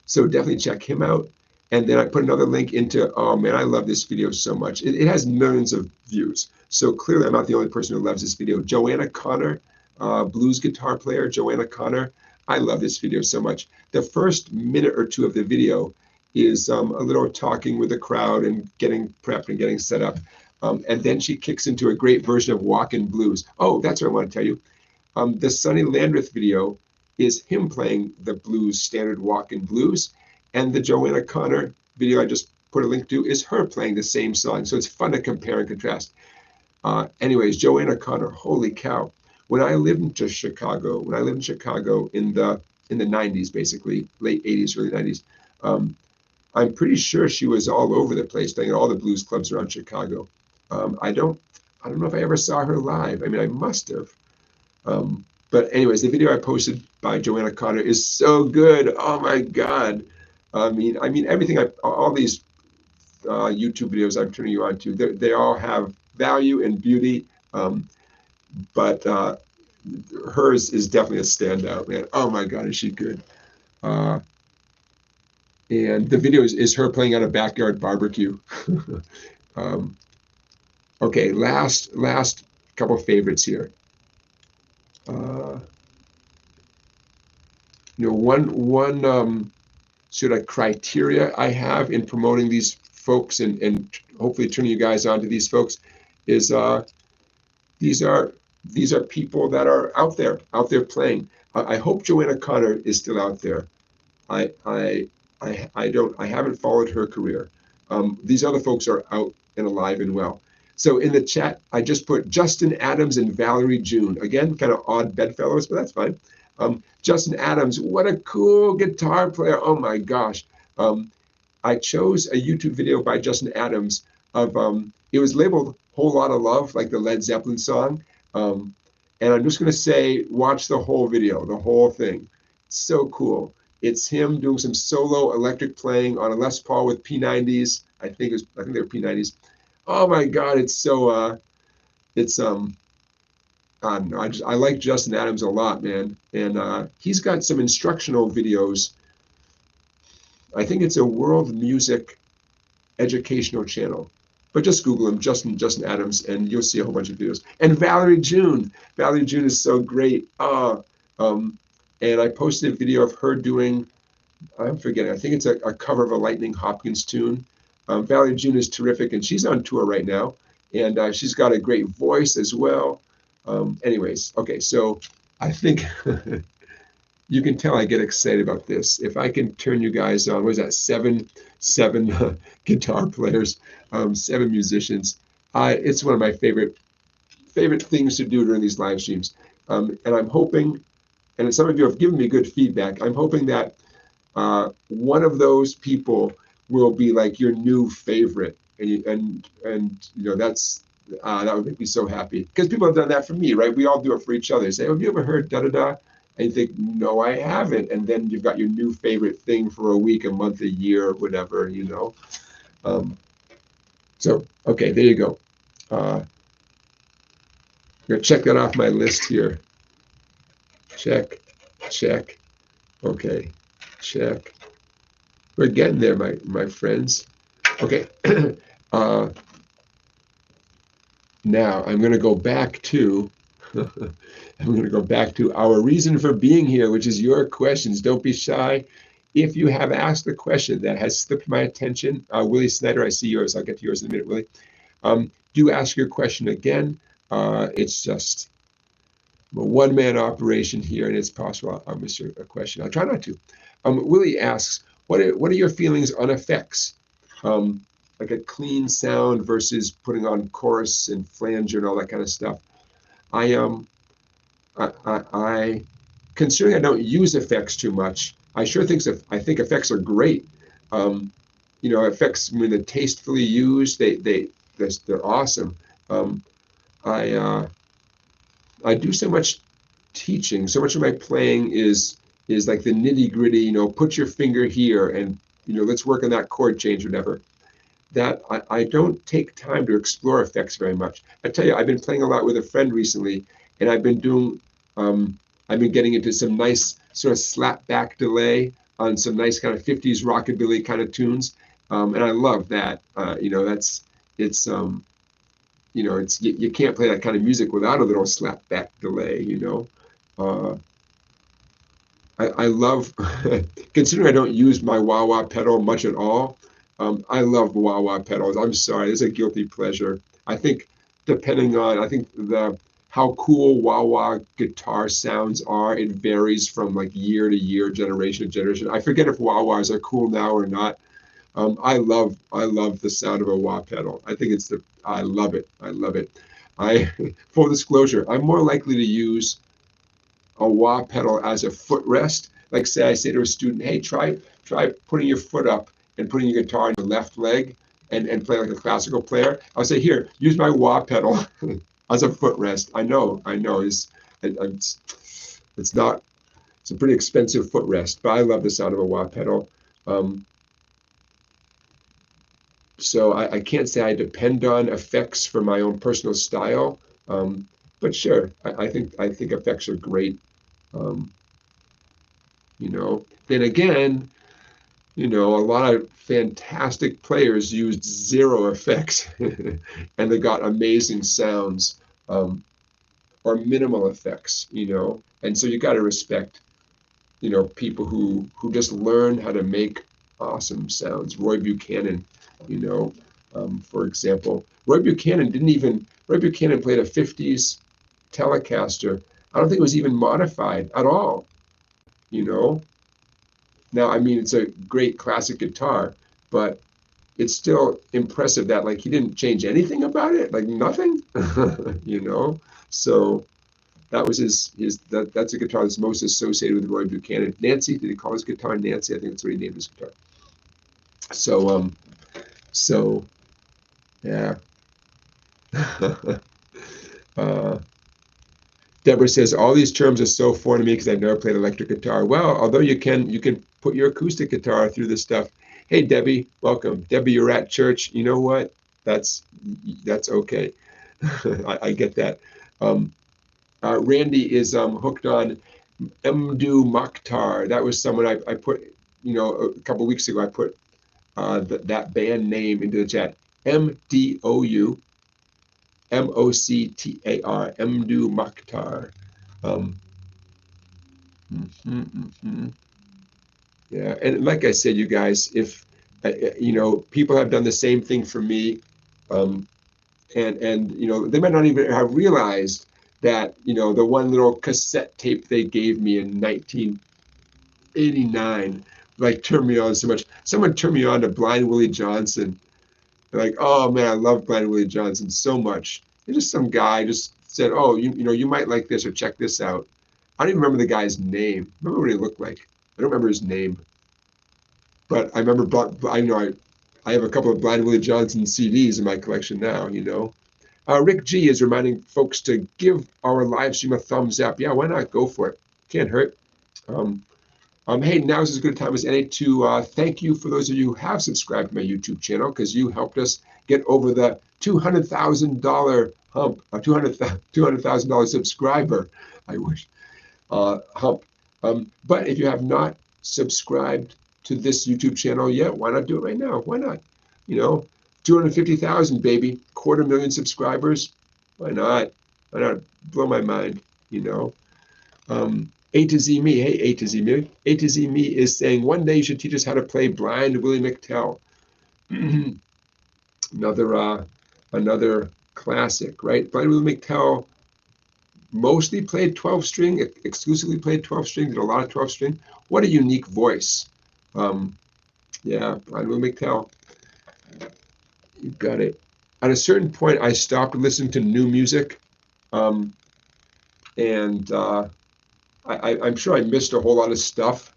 So definitely check him out. And then I put another link into, oh man, I love this video so much. It has millions of views. So clearly I'm not the only person who loves this video. Joanna Connor, blues guitar player, Joanna Connor. I love this video so much. The first minute or two of the video is a little talking with the crowd and getting prepped and getting set up. And then she kicks into a great version of Walkin' Blues. Oh, that's what I want to tell you. The Sonny Landreth video is him playing the blues, standard Walkin' Blues. And the Joanna Connor video I just put a link to is her playing the same song. So it's fun to compare and contrast. Anyways, Joanna Connor, holy cow. When I lived in Chicago, in the 90s, basically, late 80s, early 90s, I'm pretty sure she was all over the place, playing at all the blues clubs around Chicago. I don't know if I ever saw her live. I mean, I must have. But anyways, the video I posted by Joanna Connor is so good. Oh my God. I mean, everything, all these YouTube videos I'm turning you on to, they all have value and beauty. But hers is definitely a standout, man. Oh my God, is she good? And the video is her playing at a backyard barbecue. Okay, last couple favorites here. One sort of criteria I have in promoting these folks and hopefully turning you guys on to these folks is these are people that are out there playing. I hope Joanna Connor is still out there. I haven't followed her career. These other folks are out and alive and well. So in the chat, I just put Justin Adams and Valerie June. Again, kind of odd bedfellows, but that's fine. Justin Adams, what a cool guitar player. Oh my gosh. I chose a YouTube video by Justin Adams of, it was labeled Whole Lot of Love, like the Led Zeppelin song. And I'm just going to say, watch the whole video, the whole thing. It's so cool. It's him doing some solo electric playing on a Les Paul with P90s. I think they were P90s. Oh my God, it's so, I don't know. I like Justin Adams a lot, man. And he's got some instructional videos. I think it's a world music educational channel. But just Google him, Justin Adams, and you'll see a whole bunch of videos. And Valerie June. Valerie June is so great. And I posted a video of her doing, I'm forgetting, I think it's a cover of a Lightning Hopkins tune. Valerie June is terrific, and she's on tour right now. And she's got a great voice as well. Anyways, okay, so I think you can tell I get excited about this. If I can turn you guys on, what is that, seven guitar players, 7 musicians. It's one of my favorite things to do during these live streams. And I'm hoping, and some of you have given me good feedback, I'm hoping that one of those people will be like your new favorite. And you know, that's that would make me so happy, because people have done that for me, right? We all do it for each other. They say, oh, have you ever heard da-da-da? And you think, no, I haven't. And then you've got your new favorite thing for a week, a month, a year, whatever, you know. So, okay, there you go. I'm going to check that off my list here. Check. Okay, check. We're getting there, my friends. Okay. Now I'm going to go back to our reason for being here, which is your questions. Don't be shy. If you have asked a question that has slipped my attention, Willie Snyder, I see yours. I'll get to yours in a minute, Willie. Do ask your question again. It's just a one-man operation here, and it's possible I'll miss a question. I'll try not to. Willie asks, what are your feelings on effects? Like a clean sound versus putting on chorus and flanger and all that kind of stuff. I considering I don't use effects too much, I think effects are great. You know, effects, when they're tastefully used, they're awesome. I do so much teaching. So much of my playing is like the nitty gritty. You know, put your finger here, and you know, let's work on that chord change, or whatever. That I don't take time to explore effects very much. I tell you, I've been playing a lot with a friend recently, and I've been doing, I've been getting into some nice sort of slap back delay on some nice kind of 50s rockabilly kind of tunes, and I love that. You know, you know, you can't play that kind of music without a little slap back delay. You know, I love, considering I don't use my wah-wah pedal much at all. I love wah-wah pedals. I'm sorry, it's a guilty pleasure. I think depending on, how cool wah-wah guitar sounds are, it varies from like year to year, generation to generation. I forget if wah-wahs are cool now or not. I love the sound of a wah pedal. I think I love it. Full disclosure, I'm more likely to use a wah pedal as a footrest. Like say I say to a student, hey, try putting your foot up and putting your guitar on your left leg and play like a classical player. I'll say, here, use my wah pedal as a footrest. I know, it's not, it's a pretty expensive footrest, but I love the sound of a wah pedal. So I can't say I depend on effects for my own personal style, but sure, I think effects are great. You know, then again, you know, a lot of fantastic players used zero effects and they got amazing sounds, or minimal effects, you know. And so you got to respect, you know, people who just learn how to make awesome sounds. Roy Buchanan, you know, for example, Roy Buchanan played a 50s Telecaster. I don't think it was even modified at all, you know. Now, I mean, it's a great classic guitar, but it's still impressive that like he didn't change anything about it, like nothing, you know. So that was that's a guitar that's most associated with Roy Buchanan. Nancy, did he call his guitar Nancy? I think that's what he named his guitar. So yeah. Deborah says all these terms are so foreign to me because I've never played electric guitar. Well, although you can put your acoustic guitar through this stuff. Hey Debbie, welcome. Debbie, you're at church. You know what? That's okay. I get that. Randy is hooked on Mdu Mokhtar. That was someone I put, you know, a couple weeks ago. I put that band name into the chat. MDOU Moctar, Mdu Mokhtar. Yeah, and like I said, you guys, if you know, people have done the same thing for me, and you know, they might not even have realized that, you know, the one little cassette tape they gave me in 1989 like turned me on so much. Someone turned me on to Blind Willie Johnson. They're like, oh man, I love Blind Willie Johnson so much. And just some guy just said, oh, you know, you might like this or check this out. I don't even remember the guy's name. I remember what he looked like. I don't remember his name. But I remember, I know I have a couple of Blind Willie Johnson CDs in my collection now, you know. Rick G is reminding folks to give our live stream a thumbs up. Yeah, why not? Go for it. Can't hurt. Hey, now is as good a time as any to thank you for those of you who have subscribed to my YouTube channel, because you helped us get over the $200,000 hump, a $200,000 subscriber, I wish, hump. But if you have not subscribed to this YouTube channel yet, why not do it right now? Why not? You know, 250,000, baby, 250,000 subscribers. Why not? Why not blow my mind, you know? A to Z Me, hey, A to Z Me. A to Z Me is saying, one day you should teach us how to play Blind Willie McTell. Another classic, right? Blind Willie McTell mostly played 12 string, exclusively played 12 string, did a lot of 12 string. What a unique voice. Yeah, Blind Willie McTell. You got it. At a certain point, I stopped listening to new music, and I'm sure I missed a whole lot of stuff,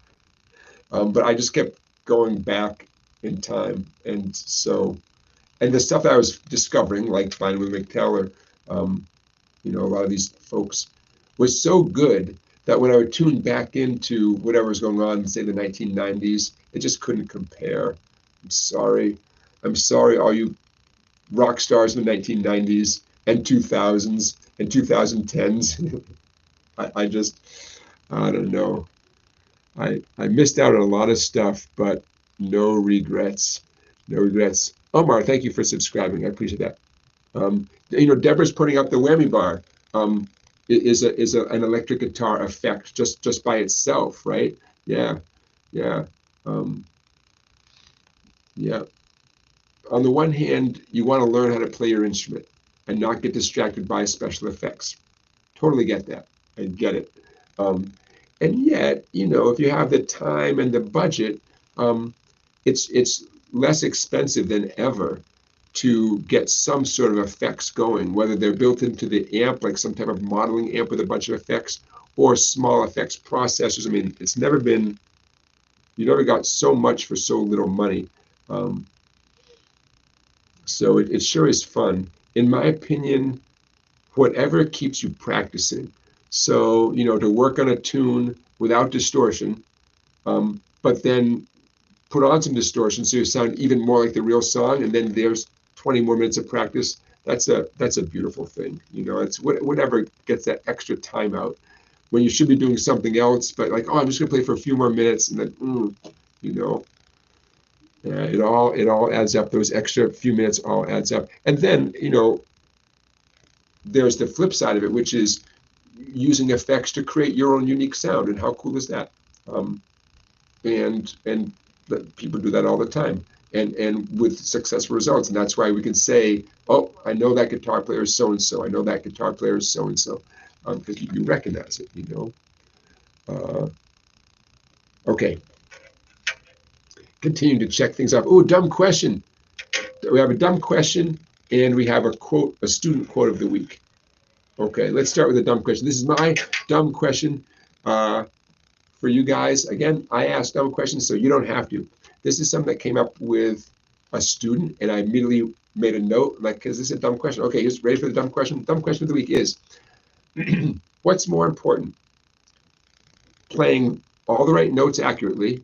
but I just kept going back in time, and the stuff I was discovering, like Blind Willie McTell, or you know, a lot of these folks, was so good that when I would tune back into whatever was going on, say the 1990s, it just couldn't compare. I'm sorry, all you rock stars in the 1990s and 2000s and 2010s. I don't know. I missed out on a lot of stuff, but no regrets. No regrets. Omar, thank you for subscribing. I appreciate that. You know, Deborah's putting up the whammy bar. Is an electric guitar effect just by itself, right? Yeah, yeah, yeah. On the one hand, you want to learn how to play your instrument and not get distracted by special effects. Totally get that. I get it. And yet, you know, if you have the time and the budget, it's less expensive than ever to get some sort of effects going, whether they're built into the amp, like some type of modeling amp with a bunch of effects, or small effects processors. I mean, it's never been, you never got so much for so little money. So it sure is fun. In my opinion, whatever keeps you practicing. So, you know, to work on a tune without distortion, but then put on some distortion so you sound even more like the real song, and then there's 20 more minutes of practice. That's a beautiful thing. You know, it's whatever gets that extra time out when you should be doing something else, but like, oh, I'm just gonna play for a few more minutes, and then, you know, it all adds up. Those extra few minutes all adds up. And then, you know, there's the flip side of it, which is using effects to create your own unique sound. And how cool is that? And people do that all the time, and with successful results. And that's why we can say, oh, I know that guitar player is so and so. I know that guitar player is so and so, because you recognize it. You know. Okay. Continue to check things off. Oh, dumb question. We have a dumb question, and we have a quote, a student quote of the week. Okay, let's start with a dumb question. This is my dumb question for you guys. Again, I ask dumb questions, so you don't have to. This is something that came up with a student, and I immediately made a note, like, because this is a dumb question. Okay, he's ready for the dumb question. Dumb question of the week is, what's more important, playing all the right notes accurately,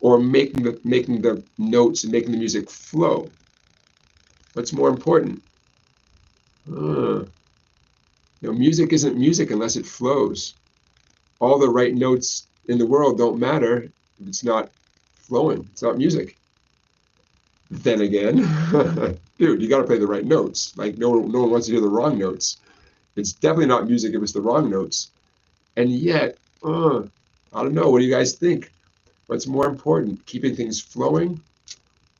or making the notes and making the music flow? What's more important? You know, music isn't music unless it flows. All the right notes in the world don't matter if it's not flowing. It's not music. Then again, dude, you got to play the right notes. Like no one wants to hear the wrong notes. It's definitely not music if it's the wrong notes. And yet, I don't know. What do you guys think? What's more important, keeping things flowing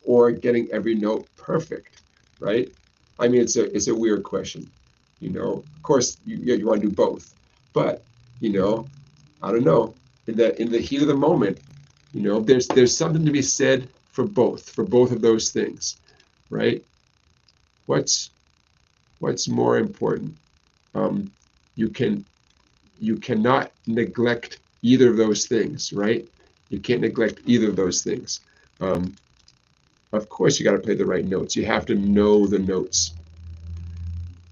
or getting every note perfect, right? I mean, it's a weird question, you know. Of course, you want to do both, but you know, I don't know. In the heat of the moment, you know, there's something to be said for both of those things, right? What's more important? You cannot neglect either of those things, right? You can't neglect either of those things. Of course, you got to play the right notes. You have to know the notes.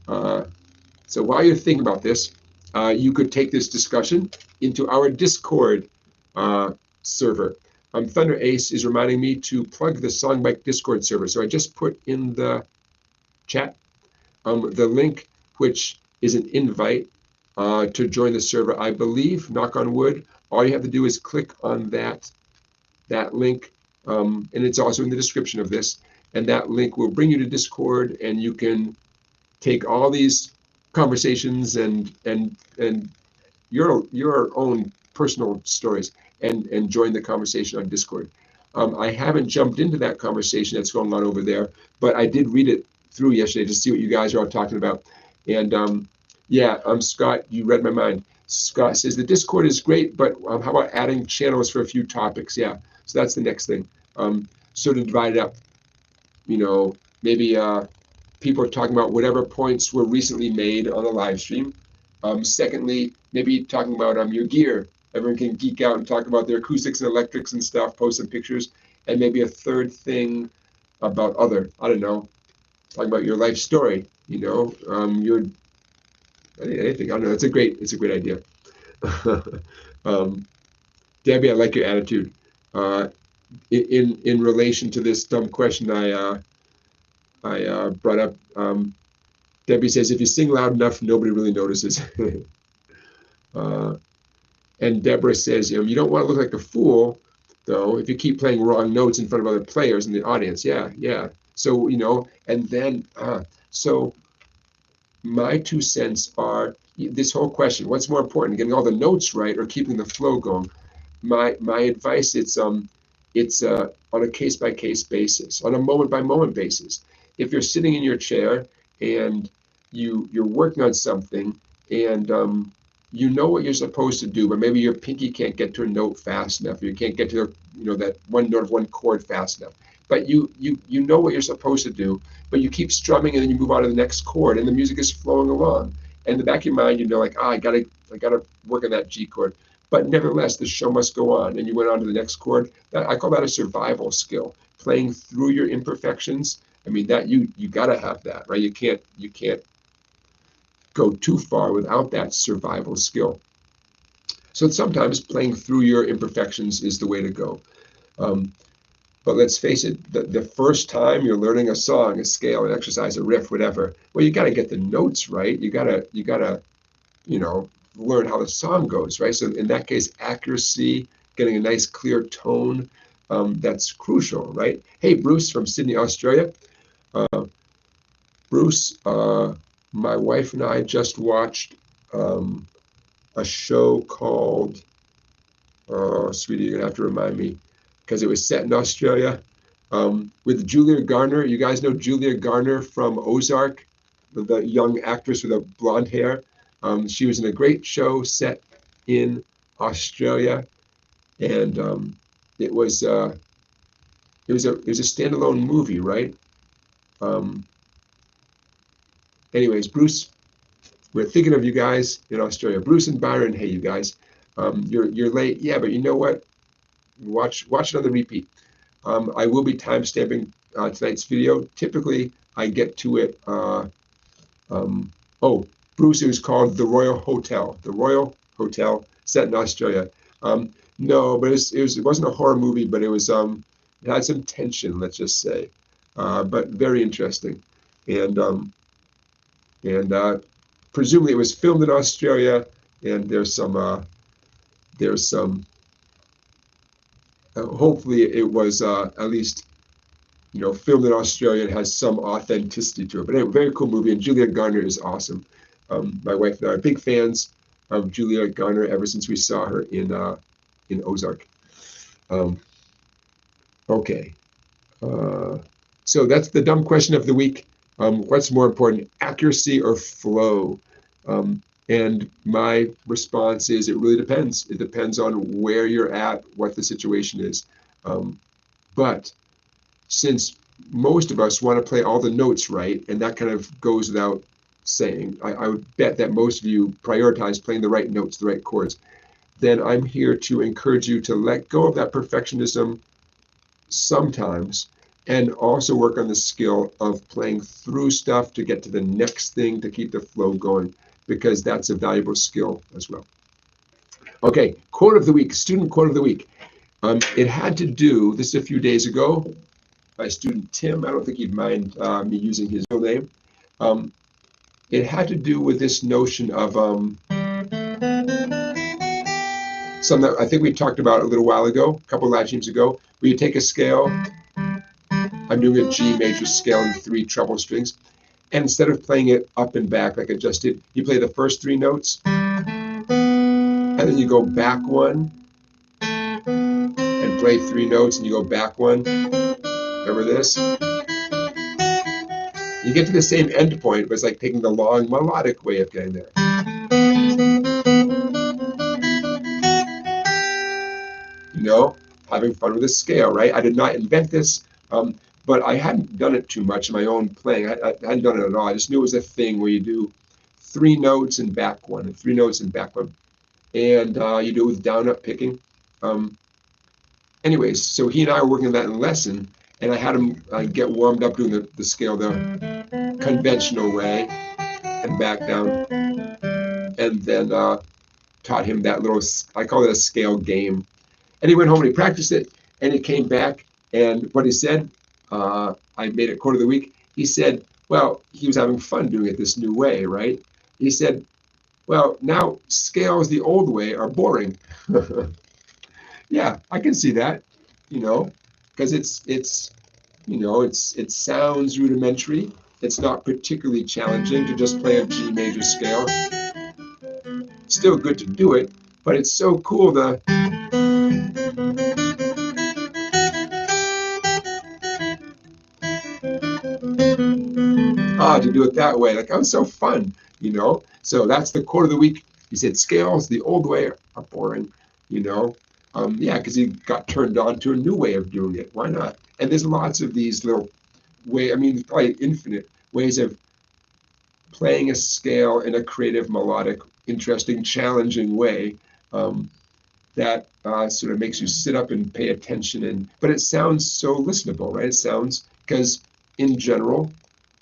So while you're thinking about this, you could take this discussion into our Discord server. Thunder Ace is reminding me to plug the SongBike Discord server. So I just put in the chat the link, which is an invite to join the server. I believe, knock on wood, all you have to do is click on that link, and it's also in the description of this. And that link will bring you to Discord, and you can take all these conversations and your own personal stories and join the conversation on Discord. I haven't jumped into that conversation that's going on over there, but I did read it through yesterday to see what you guys are all talking about. And yeah, Scott, you read my mind. Scott says the Discord is great, but how about adding channels for a few topics? Yeah, so that's the next thing. Sort of divide it up. You know, maybe people are talking about whatever points were recently made on the live stream. Secondly, maybe talking about your gear. Everyone can geek out and talk about their acoustics and electrics and stuff, post some pictures. And maybe a third thing about I don't know, talking about your life story, you know, anything. I don't know. It's a great idea. Debbie, I like your attitude. In relation to this dumb question I brought up, Debbie says, if you sing loud enough, nobody really notices. And Deborah says, you don't want to look like a fool, though, if you keep playing wrong notes in front of other players in the audience. Yeah. So, and then, so my 2 cents are this whole question, what's more important, getting all the notes right or keeping the flow going? My advice, it's on a case-by-case basis, on a moment-by-moment basis. If you're sitting in your chair and you're working on something and you know what you're supposed to do, but maybe your pinky can't get to a note fast enough, or you can't get to that one note of one chord fast enough, but you know what you're supposed to do, but you keep strumming and then you move on to the next chord and the music is flowing along. And in the back of your mind, you know, like, I gotta work on that G chord. But nevertheless, the show must go on, and you went on to the next chord. I call that a survival skill, playing through your imperfections. I mean, that you gotta have that, right? You can't go too far without that survival skill. So sometimes playing through your imperfections is the way to go. But let's face it, the first time you're learning a song, a scale, an exercise, a riff, whatever, well, you got to get the notes right. You gotta, you know, learn how the song goes, right? So in that case, accuracy, getting a nice clear tone, that's crucial, right? Hey, Bruce from Sydney, Australia. Bruce, my wife and I just watched a show called, oh, sweetie, you're gonna have to remind me, because it was set in Australia, with Julia Garner. You guys know Julia Garner from Ozark, the young actress with the blonde hair. She was in a great show set in Australia, and it was a standalone movie, right? Anyways, Bruce, we're thinking of you guys in Australia. Bruce and Byron, hey, you guys, you're late, yeah, but you know what? Watch it on the repeat. I will be time-stamping tonight's video. Typically, I get to it. Oh, Bruce, it was called The Royal Hotel. The Royal Hotel, set in Australia. No, but it wasn't a horror movie, but it had some tension, let's just say, but very interesting. And presumably it was filmed in Australia, and there's some hopefully it was at least, you know, filmed in Australia and has some authenticity to it. But anyway, very cool movie, and Julia Garner is awesome. My wife and I are big fans of Julia Garner ever since we saw her in Ozark. Okay, so that's the dumb question of the week. What's more important, accuracy or flow? And my response is, it really depends. It depends on where you're at, what the situation is. But since most of us want to play all the notes right, and that kind of goes without saying, I would bet that most of you prioritize playing the right notes, the right chords, then I'm here to encourage you to let go of that perfectionism sometimes, and also work on the skill of playing through stuff to get to the next thing to keep the flow going, because that's a valuable skill as well. Okay, quote of the week, student quote of the week. It had to do, this is a few days ago, by student Tim. I don't think he'd mind me using his real name. It had to do with this notion of something that I think we talked about a little while ago, a couple of live streams ago, where you take a scale. I'm doing a G major scale and 3 treble strings. And instead of playing it up and back like I just did, you play the first 3 notes, and then you go back 1, and play 3 notes, and you go back 1. Remember this? You get to the same end point, but it's like taking the long melodic way of getting there. You know, having fun with the scale, right? I did not invent this, but I hadn't done it too much in my own playing. I hadn't done it at all. I just knew it was a thing where you do 3 notes and back 1, and 3 notes and back 1. And you do it with down-up picking. Anyways, so he and I were working on that in lesson, and I had him get warmed up doing the scale the conventional way and back down, and then taught him that little, I call it a scale game. And he went home and he practiced it, and he came back, and what he said, I made it quote of the week. He said, well, he was having fun doing it this new way, right? He said, well, now scales the old way are boring. Yeah, I can see that, you know, because it sounds rudimentary. It's not particularly challenging to just play a G major scale. Still good to do it, but it's so cool to do it that way. Like, oh, so fun, you know. So that's the quote of the week. He said, scales the old way are boring, you know. Yeah, because he got turned on to a new way of doing it. Why not? And there's lots of these little probably infinite ways of playing a scale in a creative, melodic, interesting, challenging way that sort of makes you sit up and pay attention. But it sounds so listenable, right? It sounds, because in general,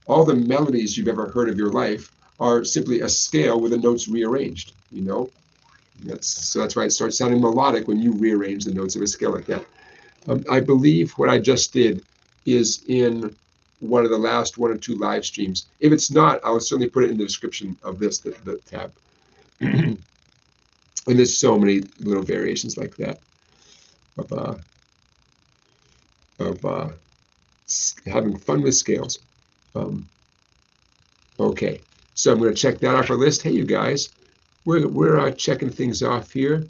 all the melodies you've ever heard of your life are simply a scale with the notes rearranged, That's why it starts sounding melodic when you rearrange the notes of a scale like that. I believe what I just did is in one of the last 1 or 2 live streams. If it's not, I'll certainly put it in the description of this, the tab. And there's so many little variations like that of having fun with scales. Okay, so I'm going to check that off our list. Hey, you guys, we're checking things off here.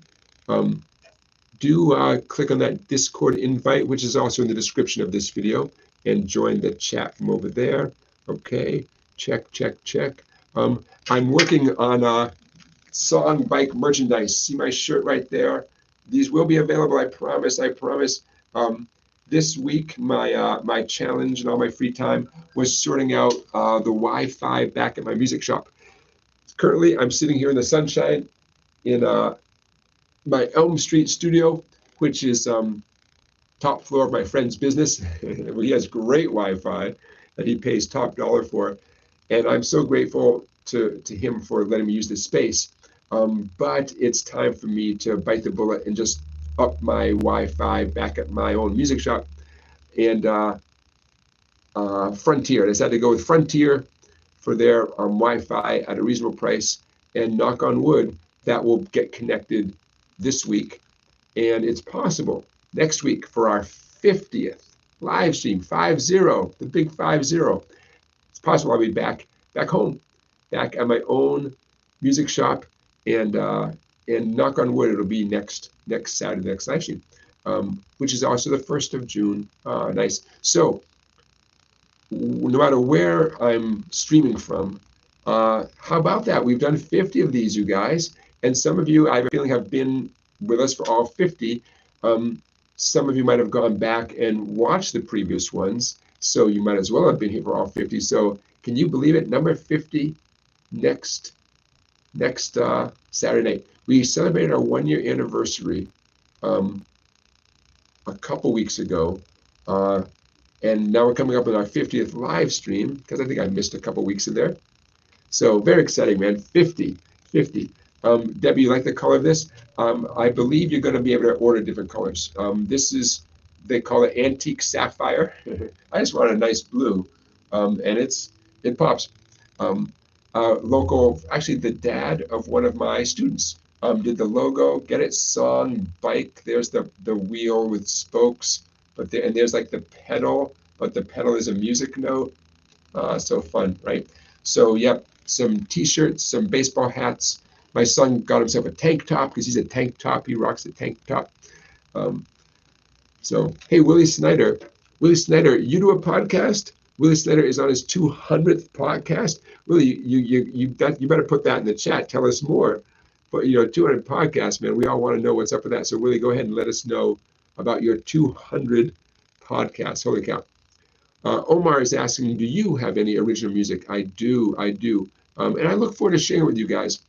Do click on that Discord invite, which is also in the description of this video, and join the chat from over there. Okay, check. I'm working on SongBike merchandise. See my shirt right there? These will be available, I promise. This week, my challenge and all my free time was sorting out the Wi-Fi back at my music shop. Currently, I'm sitting here in the sunshine in my Elm Street studio, which is top floor of my friend's business. He has great Wi-Fi that he pays top dollar for, and I'm so grateful to him for letting me use this space. But it's time for me to bite the bullet and just up my Wi-Fi back at my own music shop. And Frontier, I decided to go with Frontier for their Wi-Fi at a reasonable price, and knock on wood, that will get connected this week. And it's possible next week for our 50th live stream, 50, the big 50. It's possible I'll be back home, back at my own music shop, and knock on wood, it'll be next Saturday, next live stream, which is also the 1st of June. Nice. So no matter where I'm streaming from, how about that? We've done 50 of these, you guys, and some of you, I have a feeling, have been with us for all 50. Some of you might have gone back and watched the previous ones, so you might as well have been here for all 50. So can you believe it? Number 50 next Saturday night. We celebrated our 1-year anniversary a couple weeks ago, and now we're coming up with our 50th live stream, because I think I missed a couple weeks in there. So very exciting, man. 50. Debbie, you like the color of this? I believe you're going to be able to order different colors. This is, they call it antique sapphire. I just want a nice blue, and it pops. Local, actually the dad of one of my students did the logo. Get it? SongBike. There's the wheel with spokes, and there's like the pedal, but the pedal is a music note. So fun, right? So yep, some t-shirts, some baseball hats. My son got himself a tank top because he's a tank top. He rocks a tank top. So hey, Willie Snyder, you do a podcast? Willie Snyder is on his 200th podcast. Willie, you better put that in the chat. Tell us more. But 200 podcasts, man. We all want to know what's up with that. So Willie, go ahead and let us know about your 200 podcasts. Holy cow! Omar is asking, do you have any original music? I do. And I look forward to sharing it with you guys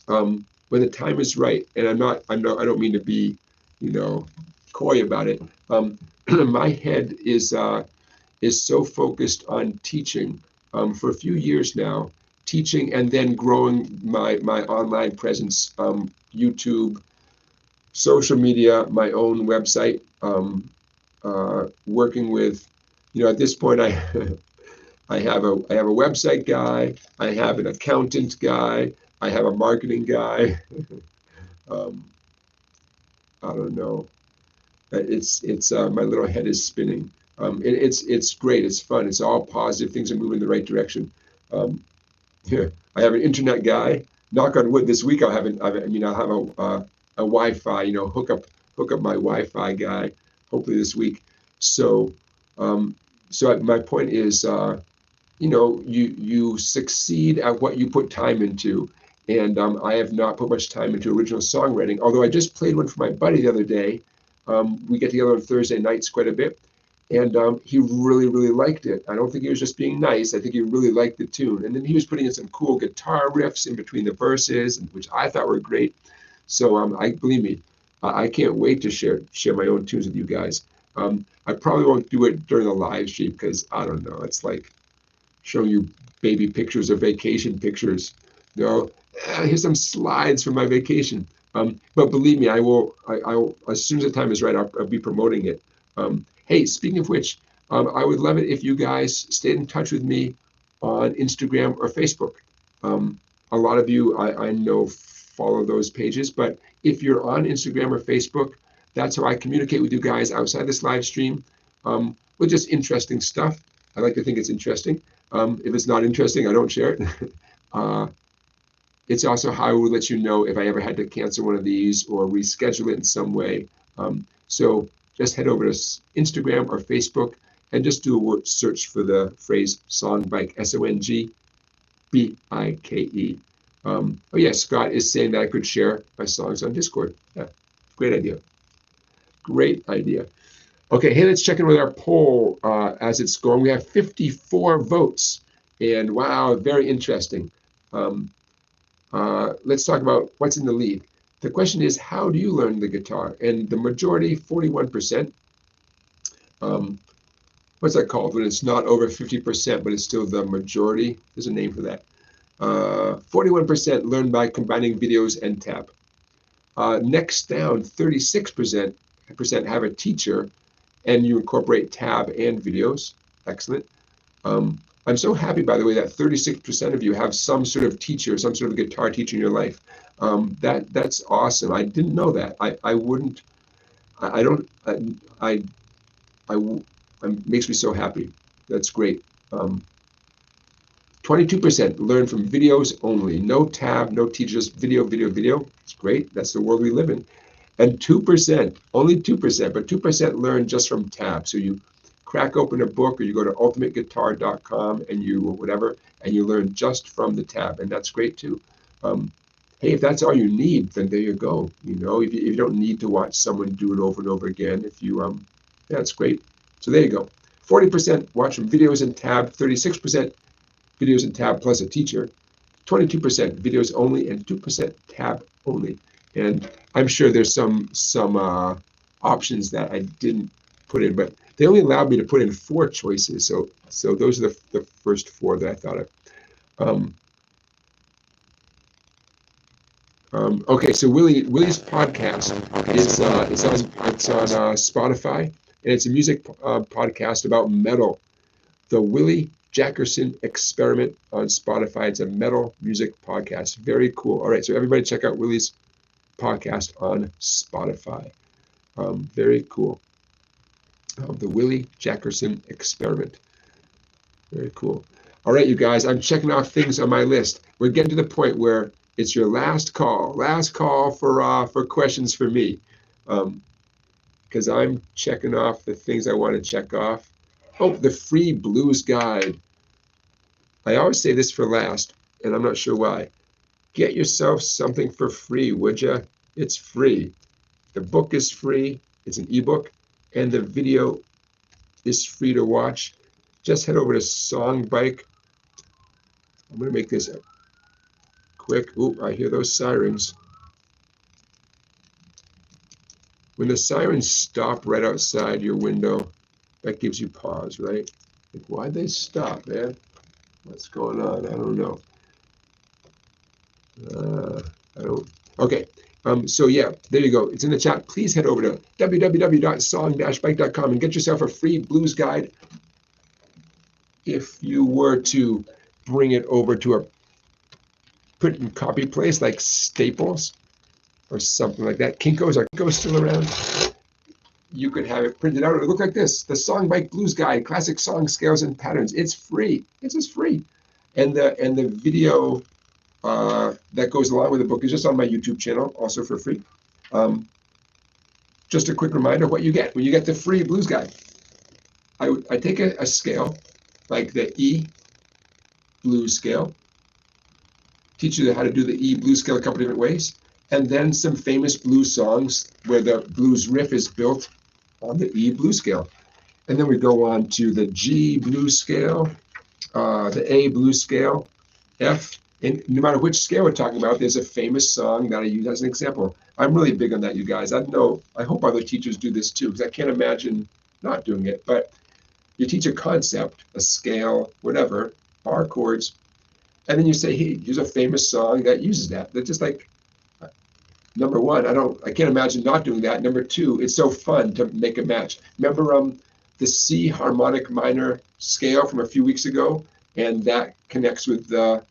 when the time is right. And I don't mean to be, coy about it. My head is so focused on teaching for a few years now, teaching and then growing my online presence, YouTube, social media, my own website, working with, at this point I have a website guy, I have an accountant guy, I have a marketing guy. I don't know. It's my little head is spinning. It's great. It's fun. It's all positive. Things are moving in the right direction. I have an internet guy. Knock on wood. This week I'll have a Wi-Fi. Hook up my Wi-Fi guy. Hopefully this week. So my point is, you succeed at what you put time into. And I have not put much time into original songwriting. Although I just played one for my buddy the other day. We get together on Thursday nights quite a bit. And he really, really liked it. I don't think he was just being nice. I think he really liked the tune. And then he was putting in some cool guitar riffs in between the verses, which I thought were great. So believe me, I can't wait to share my own tunes with you guys. I probably won't do it during the live stream because I don't know. It's like showing you baby pictures or vacation pictures. You know, here's some slides from my vacation. But believe me, I'll as soon as the time is right, I'll be promoting it. Hey, speaking of which, I would love it if you guys stayed in touch with me on Instagram or Facebook. A lot of you I know follow those pages, but if you're on Instagram or Facebook, that's how I communicate with you guys outside this live stream with just interesting stuff. I like to think it's interesting. If it's not interesting, I don't share it. It's also how I will let you know if I ever had to cancel one of these or reschedule it in some way. So just head over to Instagram or Facebook and just do a word search for the phrase SongBike, SONGBIKE. Oh yeah, Scott is saying that I could share my songs on Discord. Yeah, great idea. Great idea. Okay, hey, let's check in with our poll as it's going. We have 54 votes, and wow, very interesting. Let's talk about what's in the lead. The question is, how do you learn the guitar? And the majority, 41%. What's that called when it's not over 50%, but it's still the majority? There's a name for that. 41% learn by combining videos and tab. Next down, 36% have a teacher, and you incorporate tab and videos. Excellent. I'm so happy, by the way, that 36% of you have some sort of teacher, some sort of guitar teacher in your life. That's awesome. I didn't know that. It makes me so happy. That's great. 22% learn from videos only. No tab, no teachers, video. It's great. That's the world we live in. And 2%, only 2%, but 2% learn just from tab. So you crack open a book or you go to ultimateguitar.com and you whatever, and you learn just from the tab. And that's great too. Hey, if that's all you need, then there you go. You know, if you don't need to watch someone do it over and over again, if you, yeah, that's great. So there you go. 40% watch from videos and tab, 36% videos and tab plus a teacher, 22% videos only, and 2% tab only. And I'm sure there's some options that I didn't put in, but they only allowed me to put in 4 choices. So those are the first 4 that I thought of. Okay, so Willie's podcast is on Spotify, and it's a music podcast about metal. The Willie Jackerson Experiment on Spotify. It's a metal music podcast. Very cool. All right, so everybody check out Willie's podcast on Spotify. Very cool. The Willie Jackerson Experiment. Very cool. All right, you guys, I'm checking off things on my list. We're getting to the point where it's your last call for questions for me, because I'm checking off the things I want to check off. Oh, the free blues guide. I always say this for last, and I'm not sure why. Get yourself something for free, would you? It's free. The book is free. It's an ebook, and the video is free to watch. Just head over to SongBike. I'm going to make this quick. Ooh, I hear those sirens. When the sirens stop right outside your window, that gives you pause, right? Like, why'd they stop, man? What's going on? I don't know. Okay. So yeah, there you go. It's in the chat. Please head over to www.song-bike.com and get yourself a free blues guide. If you were to bring it over to a print and copy place like Staples or something like that, Kinko's, are Kinko's still around? You could have it printed out. It would look like this: the SongBike Blues Guide, classic song scales and patterns. It's free. It's just free, and the video that goes along with the book is just on my YouTube channel, also for free. Just a quick reminder of what you get when you get the free blues guide. I take a scale like the E blues scale, teach you how to do the E blues scale a couple different ways, and then some famous blues songs where the blues riff is built on the E blues scale. And then we go on to the G blues scale, the A blues scale, F. And no matter which scale we're talking about, there's a famous song that I use as an example. I'm really big on that, you guys. I hope other teachers do this too, because I can't imagine not doing it. But you teach a concept, a scale, whatever, bar chords, and then you say, hey, here's a famous song that uses that. That's just like, number one, I can't imagine not doing that. Number two, it's so fun to make a match. Remember the C harmonic minor scale from a few weeks ago, and that connects with the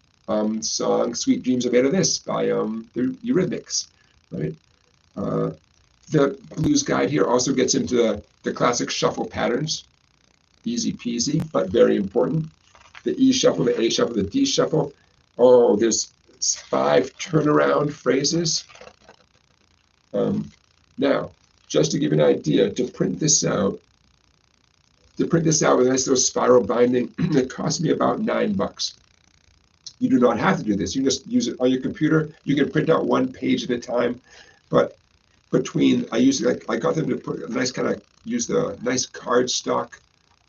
song "Sweet Dreams Are Made of This" by the Eurythmics, right? The blues guide here also gets into the classic shuffle patterns, easy peasy, but very important. The E shuffle, the A shuffle, the D shuffle. Oh, there's 5 turnaround phrases. Now, just to give you an idea, to print this out with a nice little spiral binding, it cost me about $9. You do not have to do this. You can just use it on your computer. You can print out 1 page at a time, but I got them to put a nice use the nice cardstock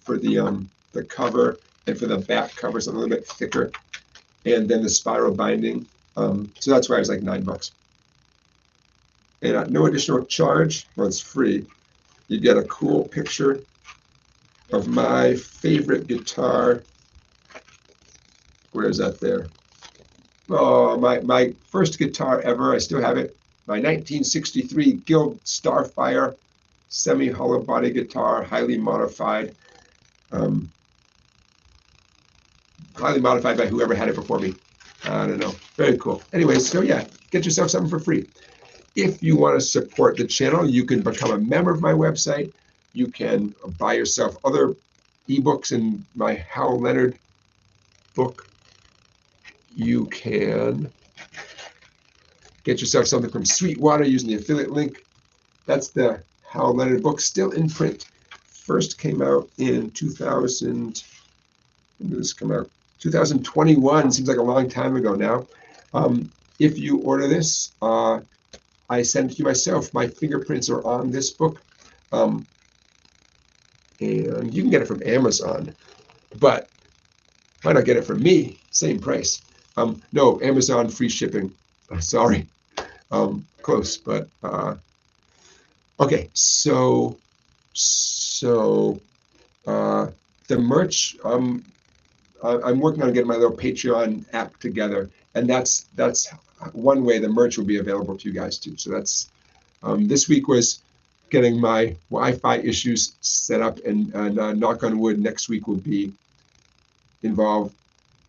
for the cover, and for the back cover something a little bit thicker, and then the spiral binding. So that's why it was like $9. And at no additional charge, well, it's free. You get a cool picture of my favorite guitar. Where is that there? Oh, my first guitar ever. I still have it. My 1963 Guild Starfire semi-hollow body guitar, highly modified. Highly modified by whoever had it before me. I don't know. Very cool. Anyways, so yeah, get yourself something for free. If you want to support the channel, you can become a member of my website. You can buy yourself other ebooks in my Hal Leonard book. You can get yourself something from Sweetwater using the affiliate link. That's the Hal Leonard book, still in print. First came out in 2000. When did this come out? 2021. Seems like a long time ago now. If you order this, I send it to you myself. My fingerprints are on this book. And you can get it from Amazon, but why not get it from me? Same price. No, Amazon free shipping. Sorry. Close, but okay. So the merch. I'm working on getting my little Patreon app together, and that's one way the merch will be available to you guys too. So that's this week was getting my Wi-Fi issues set up, and knock on wood, next week will be involved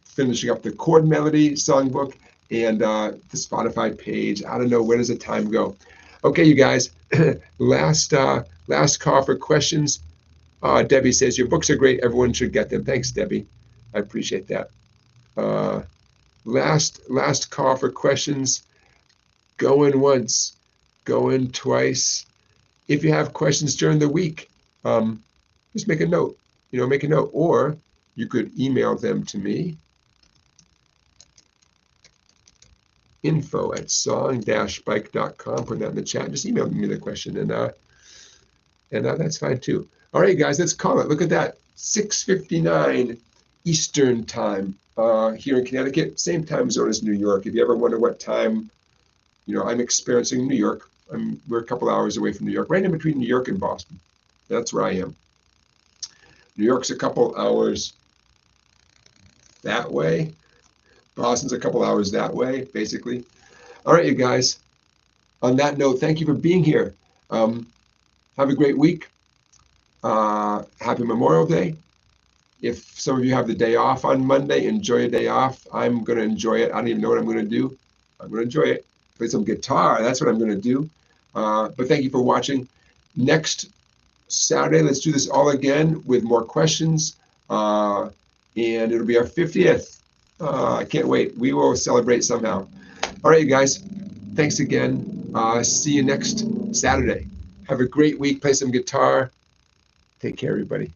finishing up the Chord-Melody Songbook and the Spotify page. I don't know, where does the time go? Okay, you guys, last call for questions. Debbie says, your books are great. Everyone should get them. Thanks, Debbie. I appreciate that. Last call for questions. Going once, going twice. If you have questions during the week, just make a note. Make a note, or you could email them to me. info@song-bike.com. Put that in the chat. Just email me the question, and that's fine too. All right, guys, let's call it. Look at that, 6:59 Eastern time here in Connecticut, same time zone as New York. If you ever wonder what time, I'm experiencing in New York, we're a couple hours away from New York, right in between New York and Boston. That's where I am. New York's a couple hours that way. Boston's a couple hours that way, basically. All right, you guys. On that note, thank you for being here. Have a great week. Happy Memorial Day. If some of you have the day off on Monday, enjoy a day off. I'm going to enjoy it. I don't even know what I'm going to do. I'm going to enjoy it. Play some guitar. That's what I'm going to do. But thank you for watching. Next Saturday, let's do this all again with more questions. And it'll be our 50th. I can't wait. We will celebrate somehow. All right, you guys. Thanks again. See you next Saturday. Have a great week. Play some guitar. Take care, everybody.